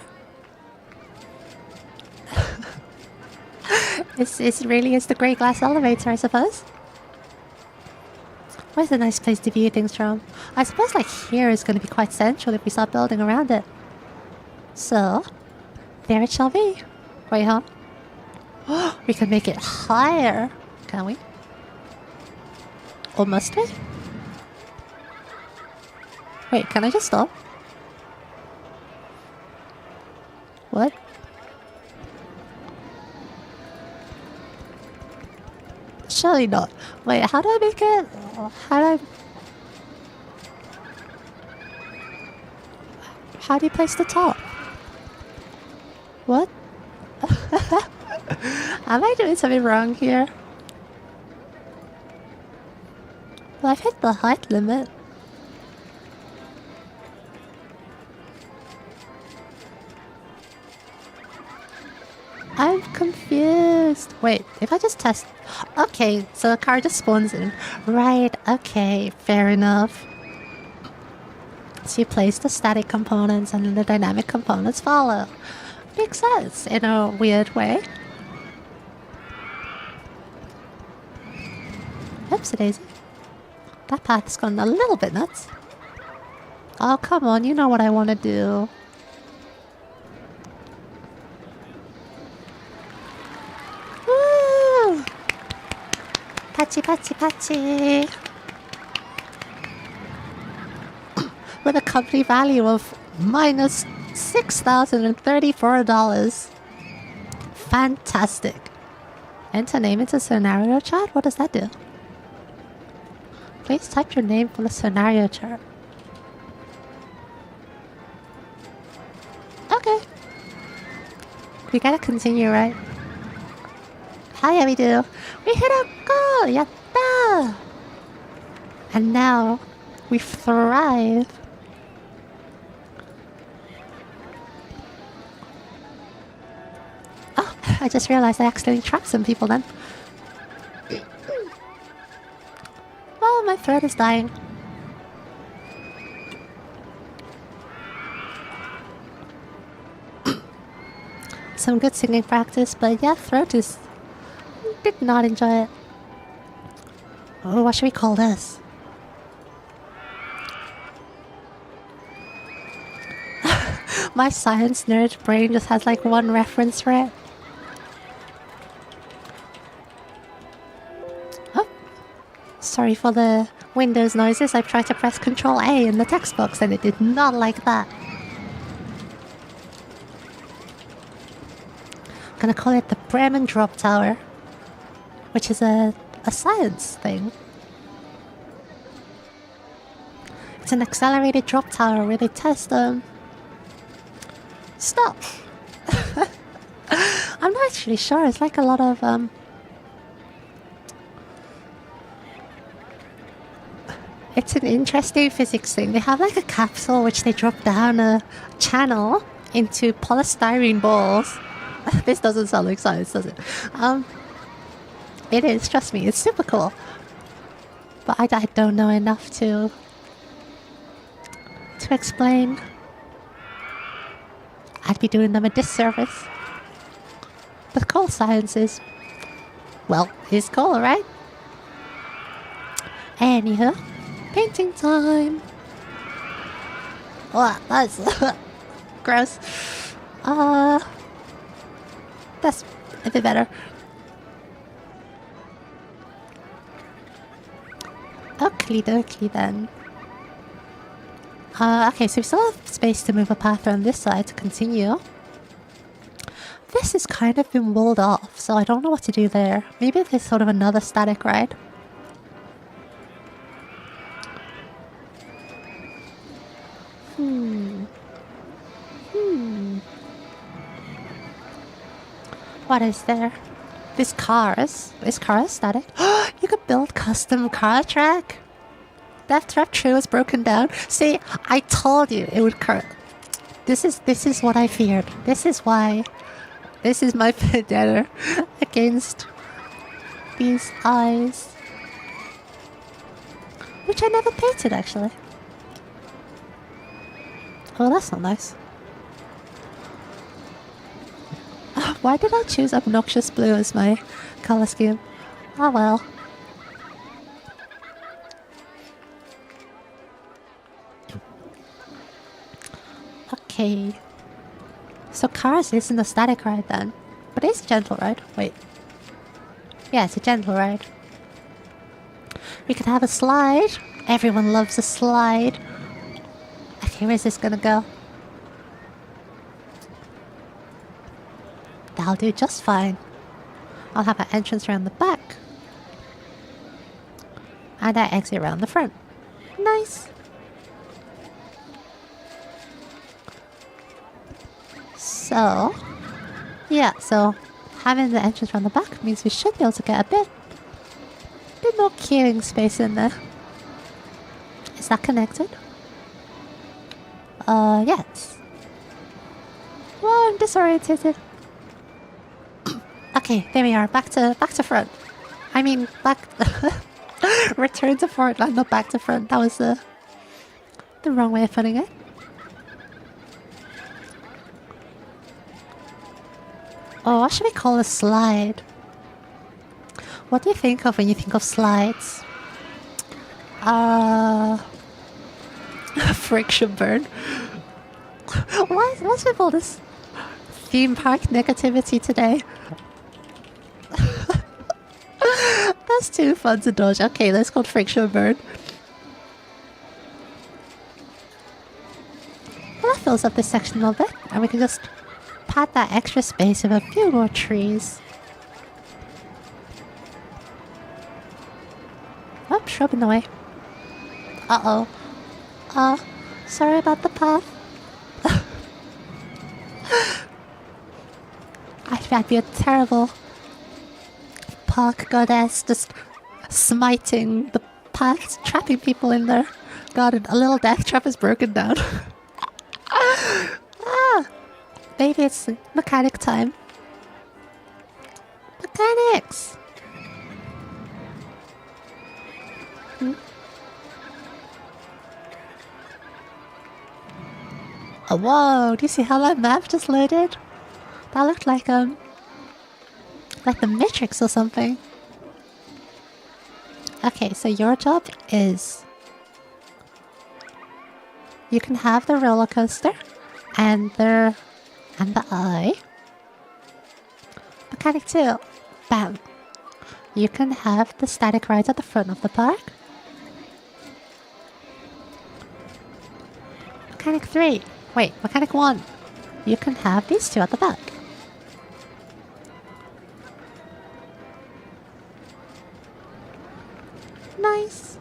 It's really the grey glass elevator, I suppose. Where's a nice place to view things from? I suppose like here is going to be quite central if we start building around it. So, there it shall be. Wait, huh? We can make it higher, can we? Or must we? Wait, can I just stop? What? Surely not. Wait, how do I make it? How do you place the top? What? Am I doing something wrong here? Well, I've hit the height limit. I'm confused. Wait, if I just test... Okay, so the car just spawns in. Right, okay, fair enough. So you place the static components and then the dynamic components follow. Makes sense in a weird way. Oopsie daisy. That path's gone a little bit nuts. Oh, come on, you know what I want to do. Woo! Patchy, patchy, patchy. With a company value of minus $6,034. Fantastic. Enter name into scenario chart? What does that do? Please type your name for the scenario chart. Okay. We gotta continue, right? Hell yeah, we do. We hit a goal! Yatta! And now, we thrive. Oh, I just realized I accidentally trapped some people then. Oh, my throat is dying. Some good singing practice, but yeah, throat is... Did not enjoy it. Oh, what should we call this? My science nerd brain just has like one reference for it. Oh, sorry for the Windows noises. I tried to press Control A in the text box and it did not like that. I'm gonna call it the Bremen Drop Tower, which is a science thing. It's an accelerated drop tower where they test stuff. I'm not actually sure. It's like a lot of it's an interesting physics thing. They have like a capsule which they drop down a channel into polystyrene balls. This doesn't sound like science, does it? It is, trust me, it's super cool. But I don't know enough to explain. I'd be doing them a disservice. But cool science is... Well, it's cool, right? Anywho, painting time. Oh, that's gross. That's a bit better. Okie dokie then. Okay, so we still have space to move a path around this side to continue. This has kind of been walled off, so I don't know what to do there. Maybe there's sort of another static ride. What is there? These cars. Is car static? You could build custom car track. Death Trap True is broken down. See, I told you it would cur. This is what I feared. This is why. This is my vendetta against these eyes. Which I never painted, actually. Oh, that's not nice. Why did I choose obnoxious blue as my color scheme? Oh well. Okay. So Cars isn't a static ride then. But it's a gentle ride. Wait. Yeah, it's a gentle ride. We could have a slide. Everyone loves a slide. Okay, where's this gonna go? That'll do just fine. I'll have an entrance around the back. And an exit around the front. Nice. So, yeah, so having the entrance around the back means we should be able to get a bit more queuing space in there. Is that connected? Yes. Whoa, I'm disoriented. Okay, there we are. Back to front. I mean, back. Return to front, not back to front. That was the wrong way of putting it. Oh, what should we call a slide? What do you think of when you think of slides? Friction burn. What's with all this theme park negativity today? That's too fun to dodge. Okay, let's call friction burn. Well, that fills up this section a little bit, and we can just pad that extra space with a few more trees. Oh, shrub in the way. Uh-oh. Sorry about the path. I'd be a terrible park goddess, just smiting the paths, trapping people in there. God, a little death trap is broken down. Maybe it's mechanic time. Mechanics! Oh, whoa, do you see how that map just loaded? That looked like the Matrix or something. Okay, so your job is you can have the roller coaster and the eye. Mechanic 2. Bam. You can have the static rides at the front of the park. Mechanic 3. Wait, Mechanic 1. You can have these two at the back. Nice.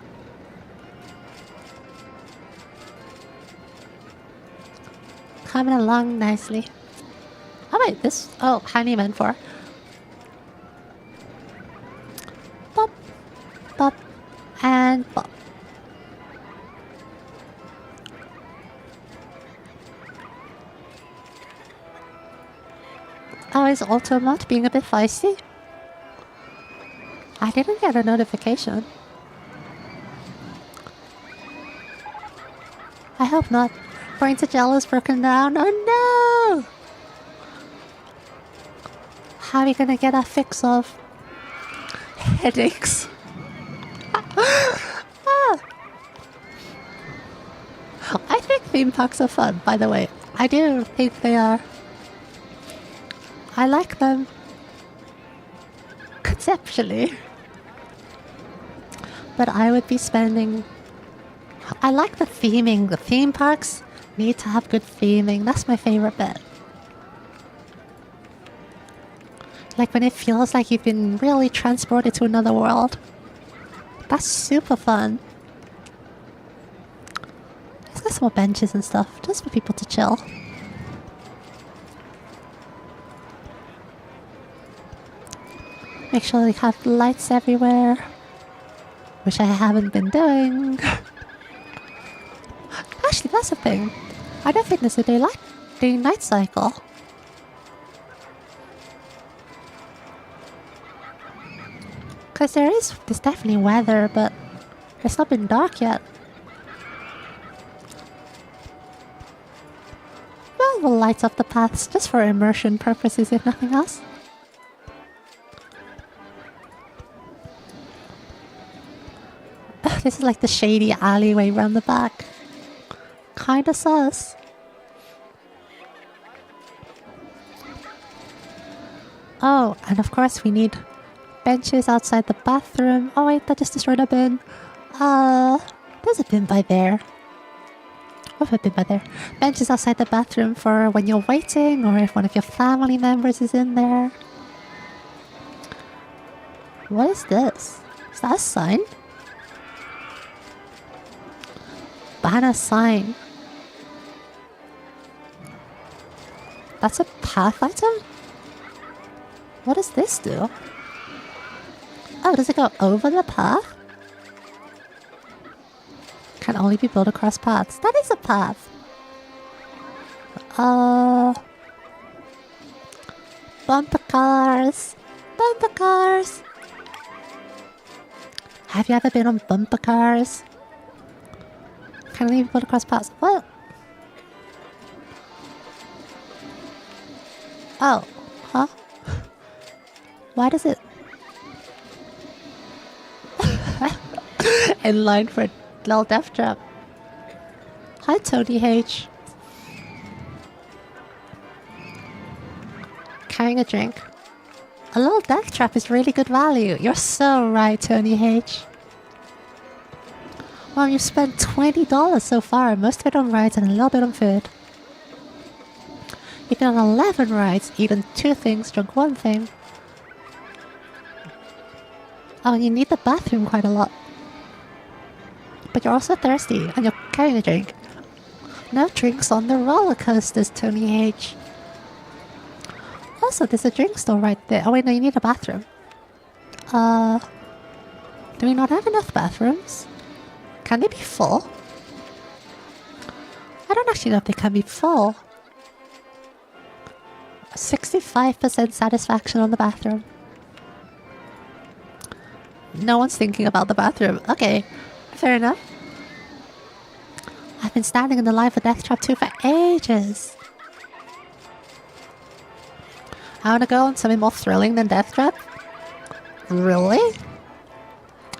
Coming along nicely. Oh wait, this... Oh, Handyman 4. Bop. Bop. And bop. Oh, is Automod being a bit feisty? I didn't get a notification. I hope not. Brain to gel is broken down. Oh no! How are we gonna get a fix of headaches? I think theme parks are fun, by the way. I do think they are. I like them conceptually, but I would be spending... I like the theming. The theme parks need to have good theming. That's my favorite bit. Like when it feels like you've been really transported to another world. That's super fun. Let's get some more benches and stuff, just for people to chill. Make sure they have lights everywhere. Which I haven't been doing. Actually, that's a thing. I don't think there's a day-night cycle. Because there's definitely weather, but it's not been dark yet. Well, we'll light up the paths just for immersion purposes, if nothing else. This is like the shady alleyway round the back. Kinda sus. Oh, and of course we need benches outside the bathroom. Oh wait, that just destroyed a bin. There's a bin by there. What if a bin by there? Benches outside the bathroom for when you're waiting or if one of your family members is in there. What is this? Is that a sign? Banner sign. That's a path item? What does this do? Oh, does it go over the path? Can only be built across paths. That is a path. Bumper cars. Bumper cars. Have you ever been on bumper cars? Can only be built across paths. What? Oh. Huh? Why does it... In line for a little death trap. Hi, Tony H. Carrying a drink. A little death trap is really good value. You're so right, Tony H. Well, you've spent $20 so far, most of it on rides and a little bit on food. You've been on 11 rides, eaten 2 things, drunk 1 thing. Oh, and you need the bathroom quite a lot. But you're also thirsty, and you're carrying a drink. No drinks on the roller coasters, Tony H. Also, there's a drink store right there. Oh wait, no, you need a bathroom. Do we not have enough bathrooms? Can they be full? I don't actually know if they can be full. 65% satisfaction on the bathroom. No one's thinking about the bathroom. Okay, fair enough. I've been standing in the line for Death Trap 2 for ages. I want to go on something more thrilling than Death Trap. Really?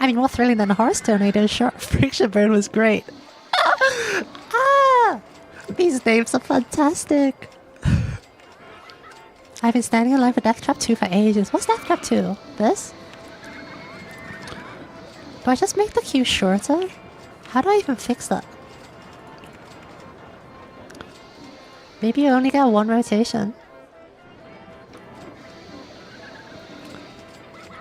I mean, more thrilling than Horse Tornado. Sure, Friction Burn was great. Ah! These names are fantastic. I've been standing in line for Death Trap 2 for ages. What's Death Trap 2? This? Do I just make the queue shorter? How do I even fix that? Maybe you only get 1 rotation.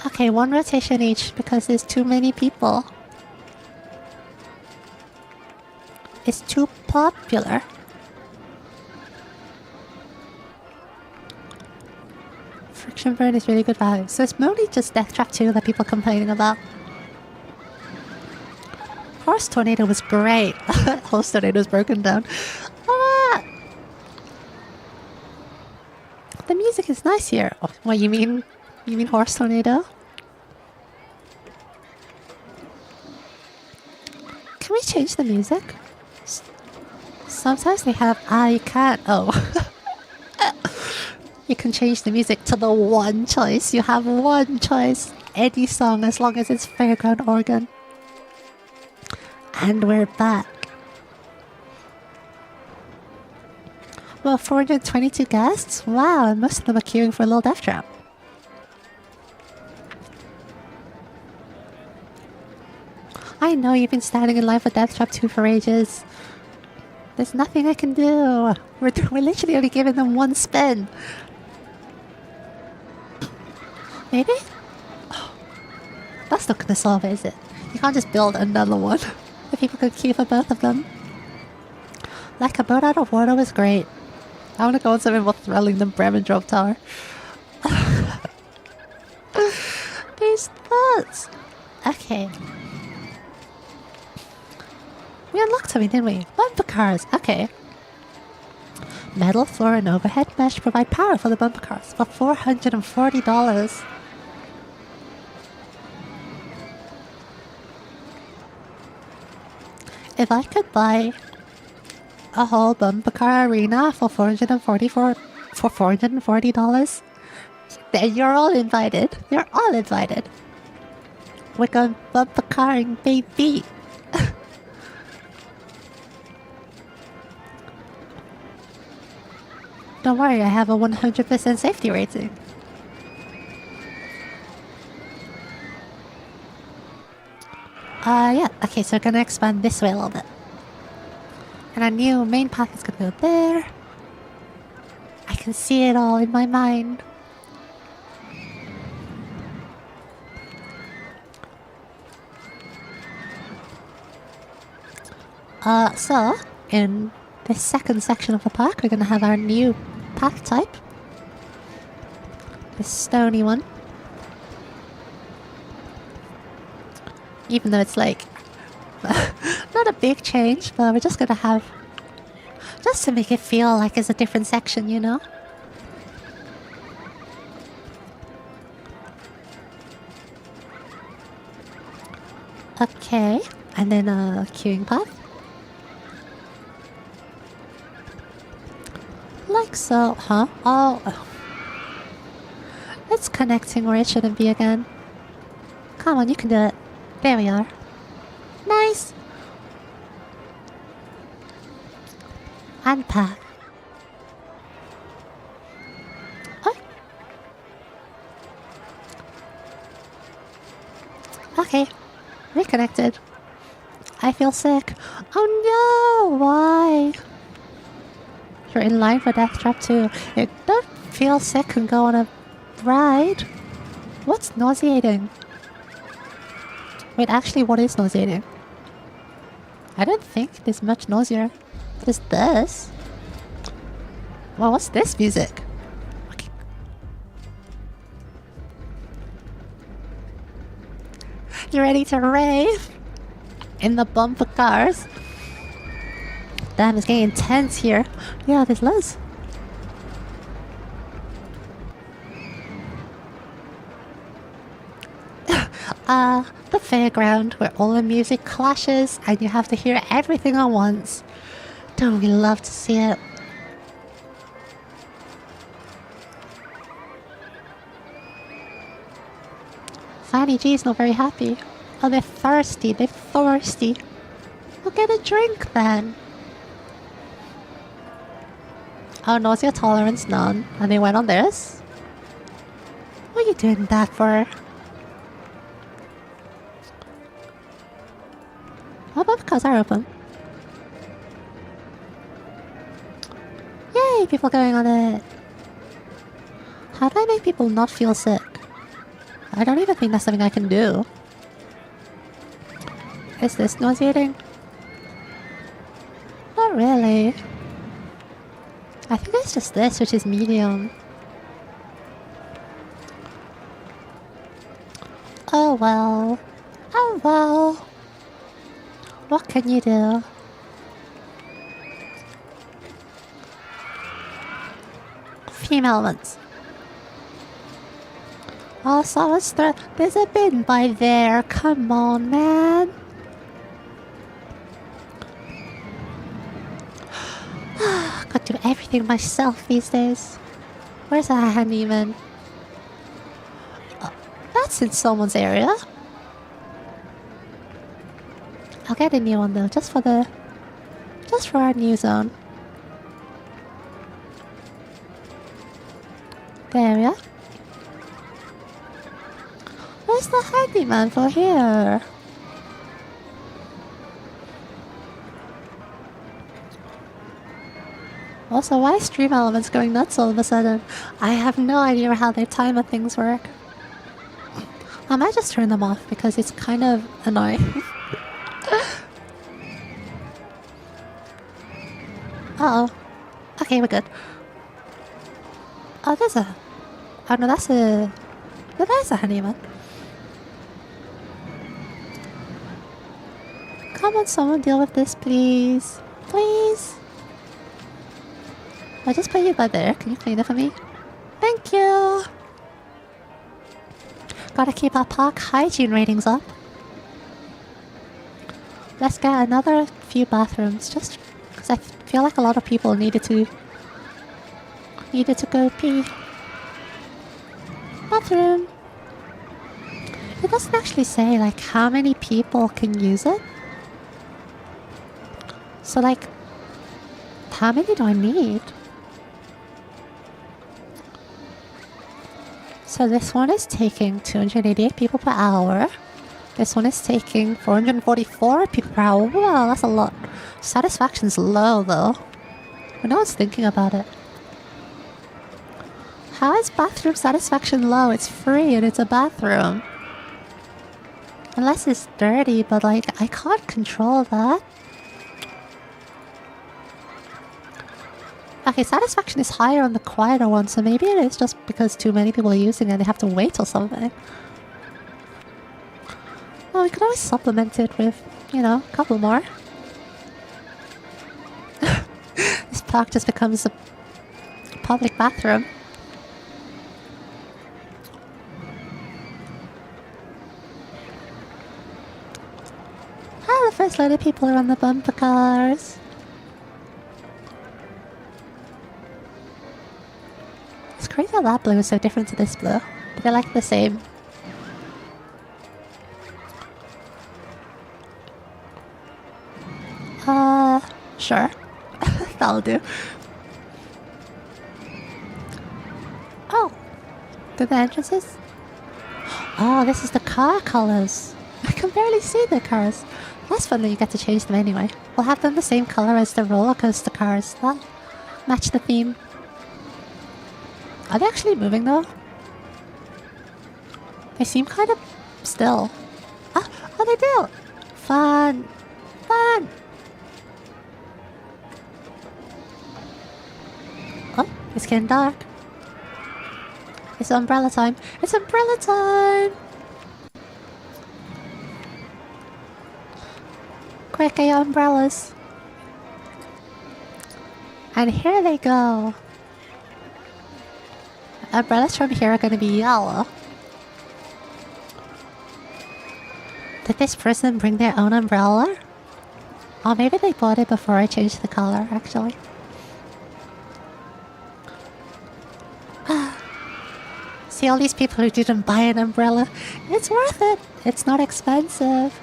Okay, 1 rotation each because there's too many people. It's too popular. Friction Burn is really good value. So it's mostly just Death Trap 2 that people are complaining about. Horse Tornado was great. Horse Tornado was broken down. Ah! The music is nice here. Oh, what you mean? You mean Horse Tornado? Can we change the music? Sometimes they have... Ah, you can't. Oh. You can change the music to the one choice. You have one choice. Any song as long as it's Fairground Organ. And we're back. Well, 422 guests? Wow, and most of them are queuing for a little death trap. I know you've been standing in line for Death Trap 2 for ages. There's nothing I can do. We're literally only giving them 1 spin. Maybe? Oh, that's not gonna solve it, is it? You can't just build another one. If people could queue for both of them. Like a boat out of water was great. I want to go on something more thrilling than Bremen Drop Tower. was! Okay. We unlocked something, didn't we? Bumper cars. Okay. Metal floor and overhead mesh provide power for the bumper cars for $440. If I could buy a whole bumper car arena for $440, then you're all invited. You're all invited. We're going bumper carring, baby. Don't worry, I have a 100% safety rating. Yeah, okay, so we're gonna expand this way a little bit. And our new main path is gonna go there. I can see it all in my mind. So, in this second section of the park, we're gonna have our new path type. This stony one. Even though it's like not a big change, but we're just gonna have just to make it feel like it's a different section, you know? Okay, and then a queuing path. Like so, huh? Oh. It's connecting where it shouldn't be again. Come on, you can do it. There we are. Nice! And path. Oh. Okay, reconnected. I feel sick. Oh no! Why? You're in line for Death Trap too. You don't feel sick and go on a ride. What's nauseating? Wait, actually, what is nauseating? I don't think there's much nausea. There's this. Well, what's this music? Okay. You ready to rave? In the bumper cars? Damn, it's getting intense here. Yeah, there's Liz. The fairground where all the music clashes and you have to hear everything at once. Don't we love to see it? Fanny G's not very happy. Oh, they're thirsty. They're thirsty. Well, get a drink then. Oh, nausea tolerance none. And they went on this? What are you doing that for? Oh, bumper cars are open. Yay, people going on it. How do I make people not feel sick? I don't even think that's something I can do. Is this nauseating? Not really. I think it's just this, which is medium. Oh well. Oh well. What can you do? Female ones. Oh, someone's there's a bin by there. Come on, man. Got to do everything myself these days. Where's a handyman? That's in someone's area. I'll get a new one though, just for our new zone. There we are. Where's the handyman for here? Also, why is Stream Elements going nuts all of a sudden? I have no idea how their timer things work. I might just turn them off because it's kind of annoying. Uh-oh. Okay, we're good. Oh, there's a... Oh, no, that's a... No, there's a handyman. Come on, someone deal with this, please. Please. I'll just put you by there. Can you clean it for me? Thank you. Gotta keep our park hygiene ratings up. Let's get another few bathrooms, just because I feel like a lot of people needed to go pee. Bathroom. It doesn't actually say like how many people can use it. So like, how many do I need? So this one is taking 288 people per hour. This one is taking 444 people per hour. Wow, that's a lot. Satisfaction's low though. But no one's thinking about it. How is bathroom satisfaction low? It's free and it's a bathroom. Unless it's dirty, but like, I can't control that. Okay, satisfaction is higher on the quieter one, so maybe it is just because too many people are using it and they have to wait or something. Well, we could always supplement it with, you know, a couple more. This park just becomes a public bathroom. Ah, the first load of people are on the bumper cars. It's crazy how that blue is so different to this blue. But they're like the same. Sure. That'll do. Oh! Do the entrances? Oh, this is the car colors. I can barely see the cars. That's fun that you get to change them anyway. We'll have them the same color as the roller coaster cars. That'll match the theme. Are they actually moving though? They seem kind of still. Ah, oh they do! Fun! Fun! Oh, it's getting dark. It's umbrella time. It's umbrella time! Quick, get your umbrellas. And here they go. Umbrellas from here are going to be yellow. Did this person bring their own umbrella? Or maybe they bought it before I changed the color, actually. See all these people who didn't buy an umbrella? It's worth it. It's not expensive.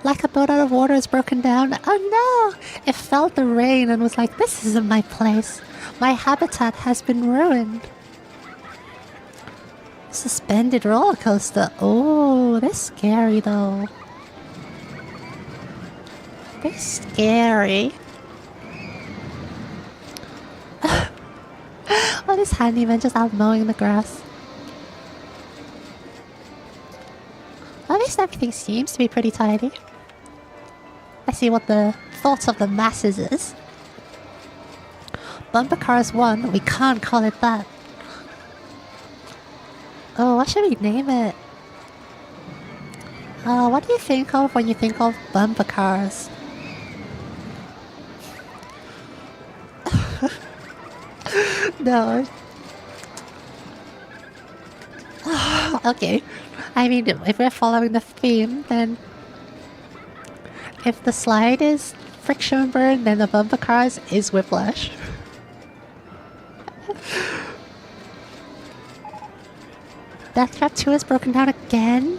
Like a boat out of water is broken down. Oh no! It felt the rain and was like, this isn't my place. My habitat has been ruined. Suspended roller coaster. Oh, they're scary though. They're scary. Oh, this handyman just out mowing the grass. At least everything seems to be pretty tidy. Let's see what the thoughts of the masses is. Bumper Cars 1, we can't call it that. Oh, what should we name it? What do you think of when you think of bumper cars? No. Okay. I mean, if we're following the theme, then if the slide is friction burn, then the bumper cars is whiplash. Death Trap 2 is broken down again?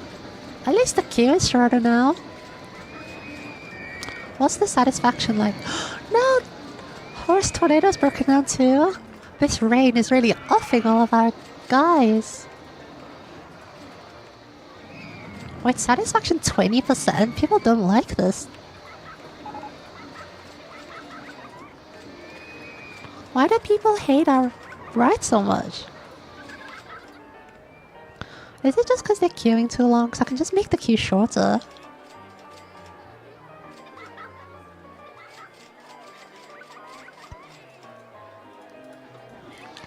At least the queue is shorter now. What's the satisfaction like? No! Horse Tornado's broken down too? This rain is really offing all of our guys. Wait, satisfaction 20%? People don't like this. Why do people hate our ride so much? Is it just because they're queuing too long? Because I can just make the queue shorter.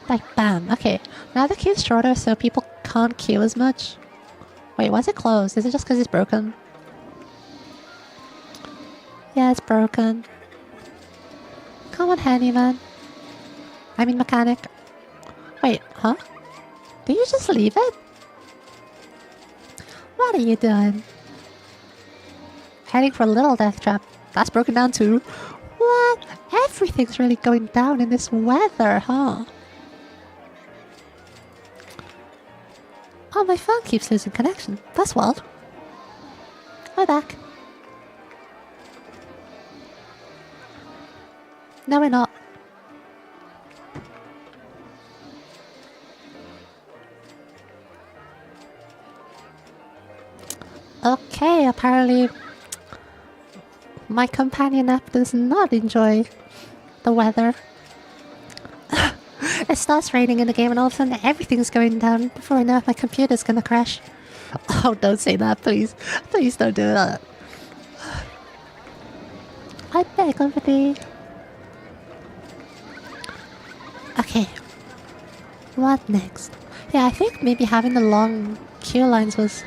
Like, bam. Okay. Now the queue's shorter so people can't queue as much. Wait, why is it closed? Is it just because it's broken? Yeah, it's broken. Come on, handyman. I mean mechanic. Wait, huh? Did you just leave it? What are you doing? Heading for a little death trap. That's broken down too. What? Everything's really going down in this weather, huh? Oh, my phone keeps losing connection. That's wild. We're back. No, we're not. Okay, apparently my companion app does not enjoy the weather. It starts raining in the game and all of a sudden everything's going down. Before I know it, my computer's gonna crash. Oh, don't say that, please. Please don't do that. I beg of thee. Okay. What next? Yeah, I think maybe having the long queue lines was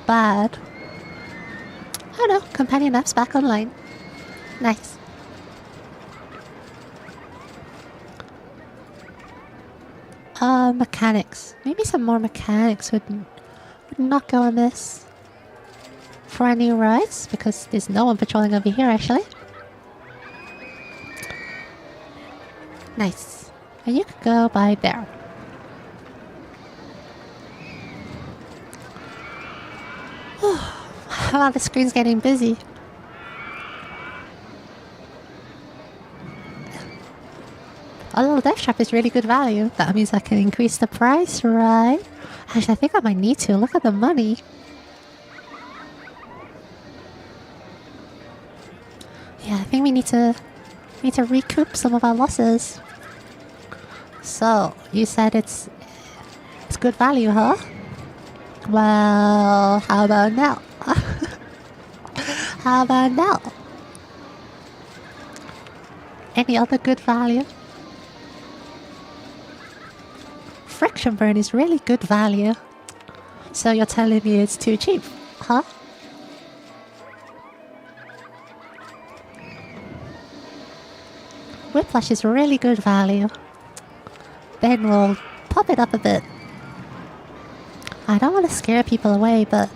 bad. Oh no, companion app's back online. Nice. Mechanics. Maybe some more mechanics would not go amiss for any rides, because there's no one patrolling over here actually. Nice. And you could go by there. Wow, the screen's getting busy. A little death trap is really good value. That means I can increase the price, right? Actually, I think I might need to. Look at the money. Yeah, I think we need to recoup some of our losses. So, you said it's good value, huh? Well, how about now? How about now? Any other good value? Friction burn is really good value. So you're telling me it's too cheap, huh? Whiplash is really good value. Then we'll pop it up a bit. I don't want to scare people away, but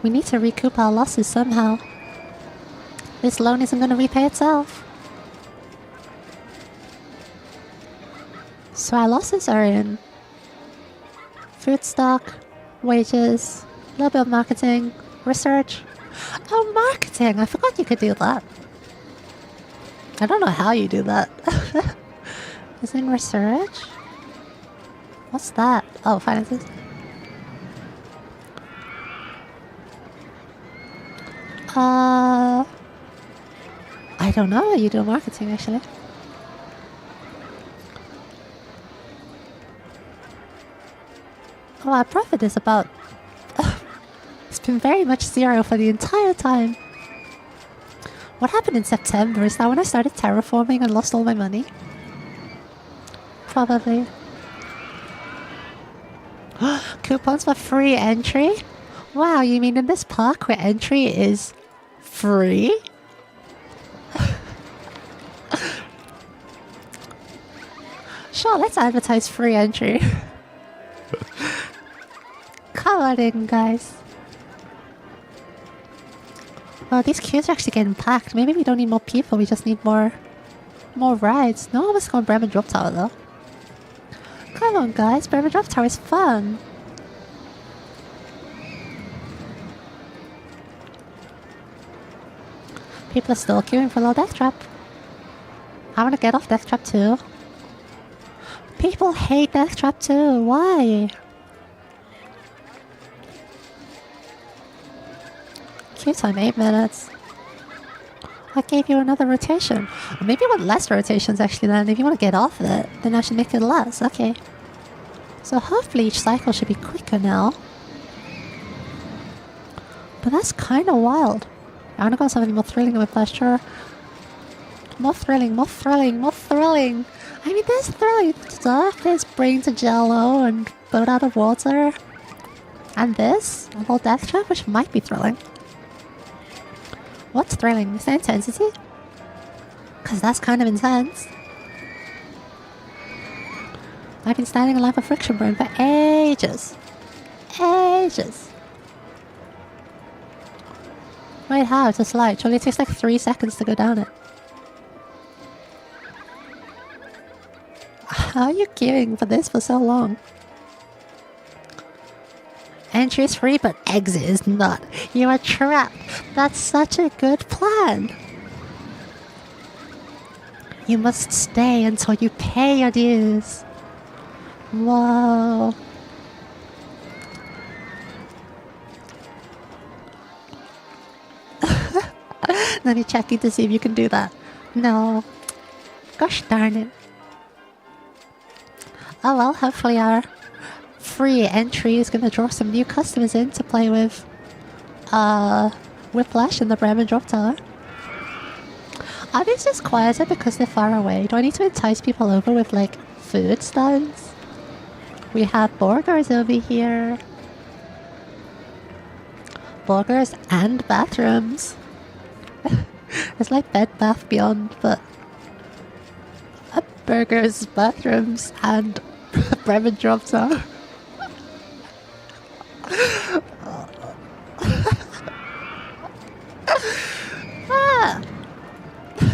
we need to recoup our losses somehow. This loan isn't going to repay itself. So our losses are in food stock, wages, a little bit of marketing, research. Oh, marketing! I forgot you could do that. I don't know how you do that. Is it in research? What's that? Oh, finances. I don't know how you do marketing actually. Oh, our profit is about... it's been very much zero for the entire time. What happened in September? Is that when I started terraforming and lost all my money? Probably. Coupons for free entry? Wow, you mean in this park where entry is free? Sure, let's advertise free entry. Come on in, guys. Well, these queues are actually getting packed. Maybe we don't need more people, we just need more rides. No one wants to go on Bremen Drop Tower, though. Come on, guys. Bremen Drop Tower is fun. People are still queuing for a little death trap. I want to get off death trap too. People hate death trap too. Why? Queue time 8 minutes. I gave you another rotation. Or maybe you want less rotations actually then. If you want to get off it, then I should make it less. Okay. So hopefully each cycle should be quicker now. But that's kind of wild. I want to go on something more thrilling with pleasure. More thrilling, more thrilling, more thrilling. I mean, there's thrilling stuff. There's brain to jello and boat out of water. And this, a whole death trap, which might be thrilling. What's thrilling? Is that intensity? Because that's kind of intense. I've been standing in line for friction burn for ages. Ages. Wait, how? It's a slide. Surely it takes like 3 seconds to go down it. How are you queuing for this for so long? Entry is free, but exit is not. You are trapped. That's such a good plan. You must stay until you pay your dues. Whoa. Let me check to see if you can do that. No. Gosh darn it. Oh well, hopefully our free entry is going to draw some new customers in to play with Whiplash and the Bremen Drop Tower. Are these just quieter because they're far away? Do I need to entice people over with like food stands? We have burgers over here. Burgers and bathrooms. It's like Bed Bath Beyond, but burgers, bathrooms, and Bremen Drop Tower.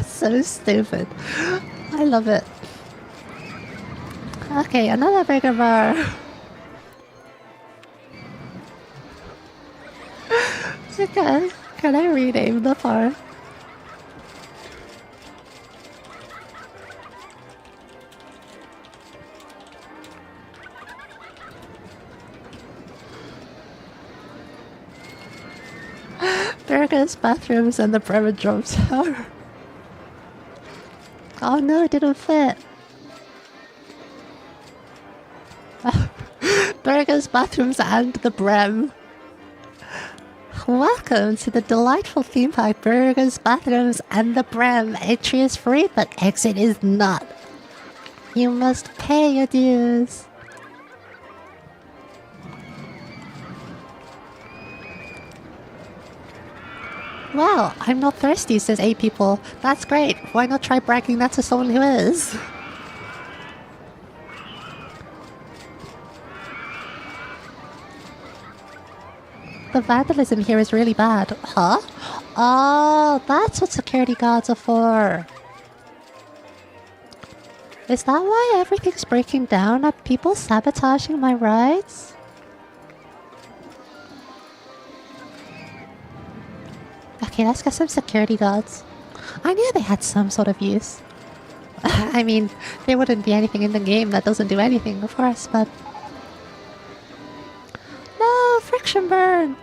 So stupid. I love it. Okay, another burger bar. Okay, can I rename the bar? Burgers, bathrooms, and the Bremen Drop Tower. Oh no, it didn't fit. Burgers, bathrooms, and the Brem. Welcome to the delightful theme park Burgers, Bathrooms, and the Brem. Entry is free, but exit is not. You must pay your dues. Wow, I'm not thirsty, says 8 people. That's great. Why not try bragging that to someone who is? The vandalism here is really bad. Huh? Oh, that's what security guards are for. Is that why everything's breaking down? Are people sabotaging my rides? Okay, let's get some security guards. I knew they had some sort of use. I mean, there wouldn't be anything in the game that doesn't do anything, of course, but... No! Friction burn!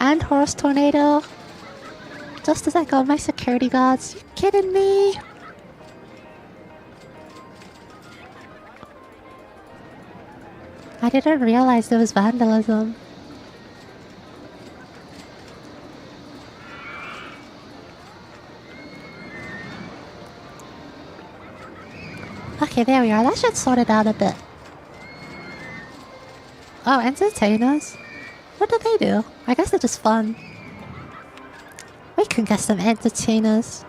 And horse tornado. Just as I got my security guards. You kidding me? I didn't realize there was vandalism. Okay, there we are. That should sort it out a bit. Oh, entertainers? What do they do? I guess they're just fun. We can get some entertainers.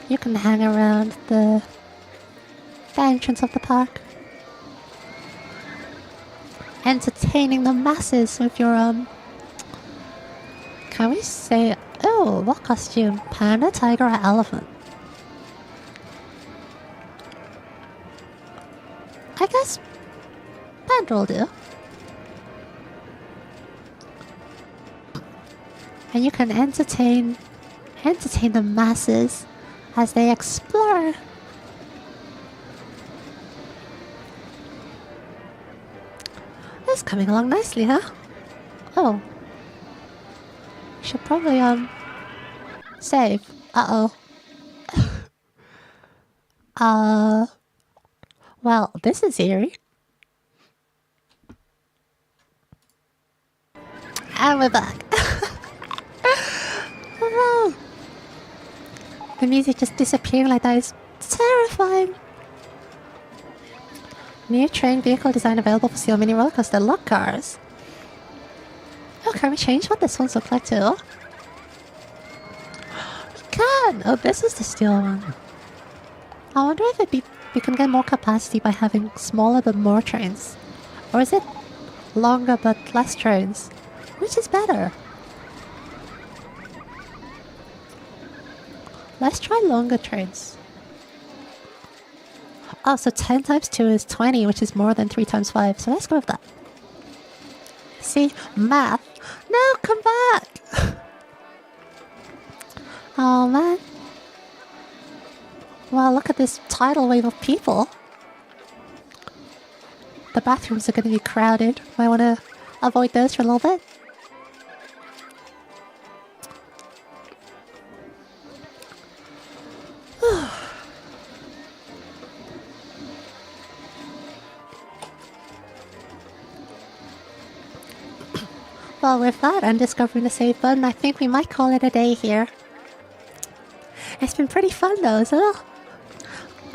You can hang around the entrance of the park. Entertaining the masses with your, Can we say... Oh, what costume? Panda, tiger, or elephant? I guess... Panda will do. And you can entertain the masses as they explore. It's coming along nicely, huh? Oh. Should probably, save. Uh-oh. Well, this is eerie. And we're back. Oh, the music just disappearing like that is terrifying. New train vehicle design available for Seal Mini Roller Coaster Lock Cars. Oh, can we change what this one's look like too? You can! Oh, this is the steel one. I wonder if we can get more capacity by having smaller but more trains. Or is it longer but less trains? Which is better? Let's try longer trains. Oh, so 10 times 2 is 20, which is more than 3 times 5. So let's go with that. See? Math. No, come back! Oh, man. Well, look at this tidal wave of people. The bathrooms are going to be crowded. Might want to avoid those for a little bit. Well, with that and discovering the save button, I think we might call it a day here. It's been pretty fun though, isn't it?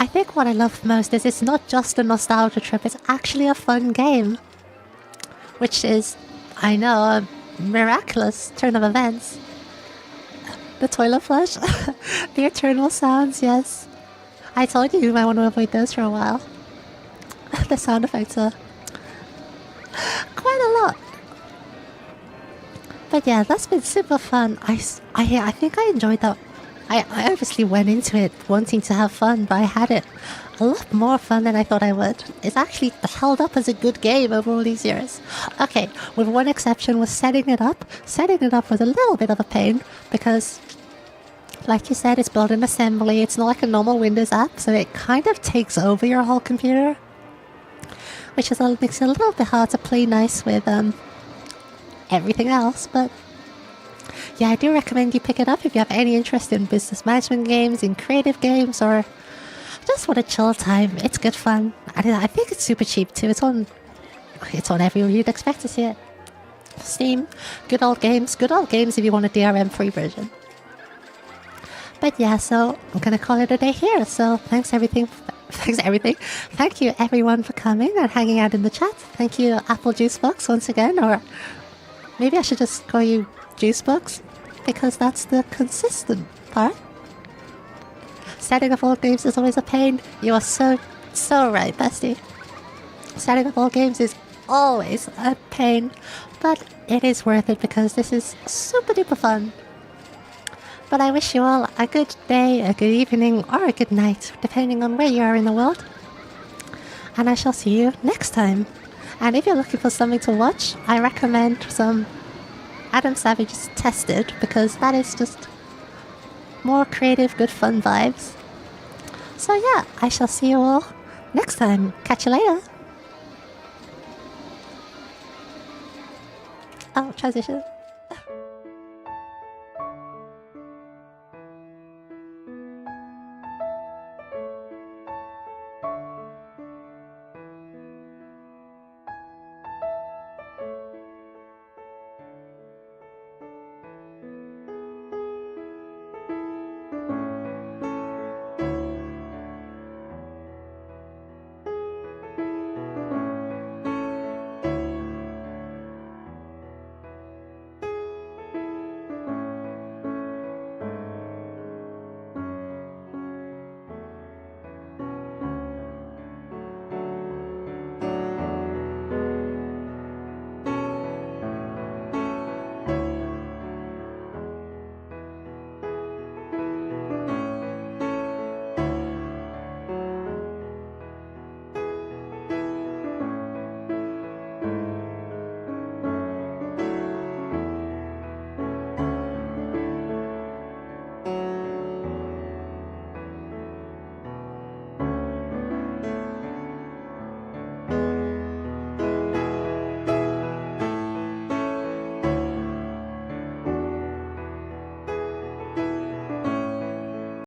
I think what I love most is it's not just a nostalgia trip, it's actually a fun game. Which is, I know, a miraculous turn of events. The toilet flush, the eternal sounds, yes. I told you might want to avoid those for a while. The sound effects are quite a lot. But yeah, that's been super fun. I think I enjoyed that. I obviously went into it wanting to have fun, but I had it a lot more fun than I thought I would. It's actually held up as a good game over all these years. Okay, with one exception was setting it up. Setting it up was a little bit of a pain because, like you said, it's built in assembly. It's not like a normal Windows app, so it kind of takes over your whole computer, which makes it a little bit hard to play nice with everything else. But yeah, I do recommend you pick it up if you have any interest in business management games, in creative games, or just want a chill time. It's good fun. I think it's super cheap too. It's on everywhere you'd expect to see it. Steam, good old games if you want a DRM-free version. But yeah, so I'm gonna call it a day here. So thanks everything. Thank you everyone for coming and hanging out in the chat. Thank you Apple Juicebox once again, or maybe I should just call you Juicebox because that's the consistent part. Setting up old games is always a pain. You are so right, bestie. Setting up old games is always a pain, but it is worth it because this is super duper fun. But I wish you all a good day, a good evening, or a good night, depending on where you are in the world. And I shall see you next time. And if you're looking for something to watch, I recommend some Adam Savage's Tested, because that is just more creative, good fun vibes. So yeah, I shall see you all next time. Catch you later. Oh, transition.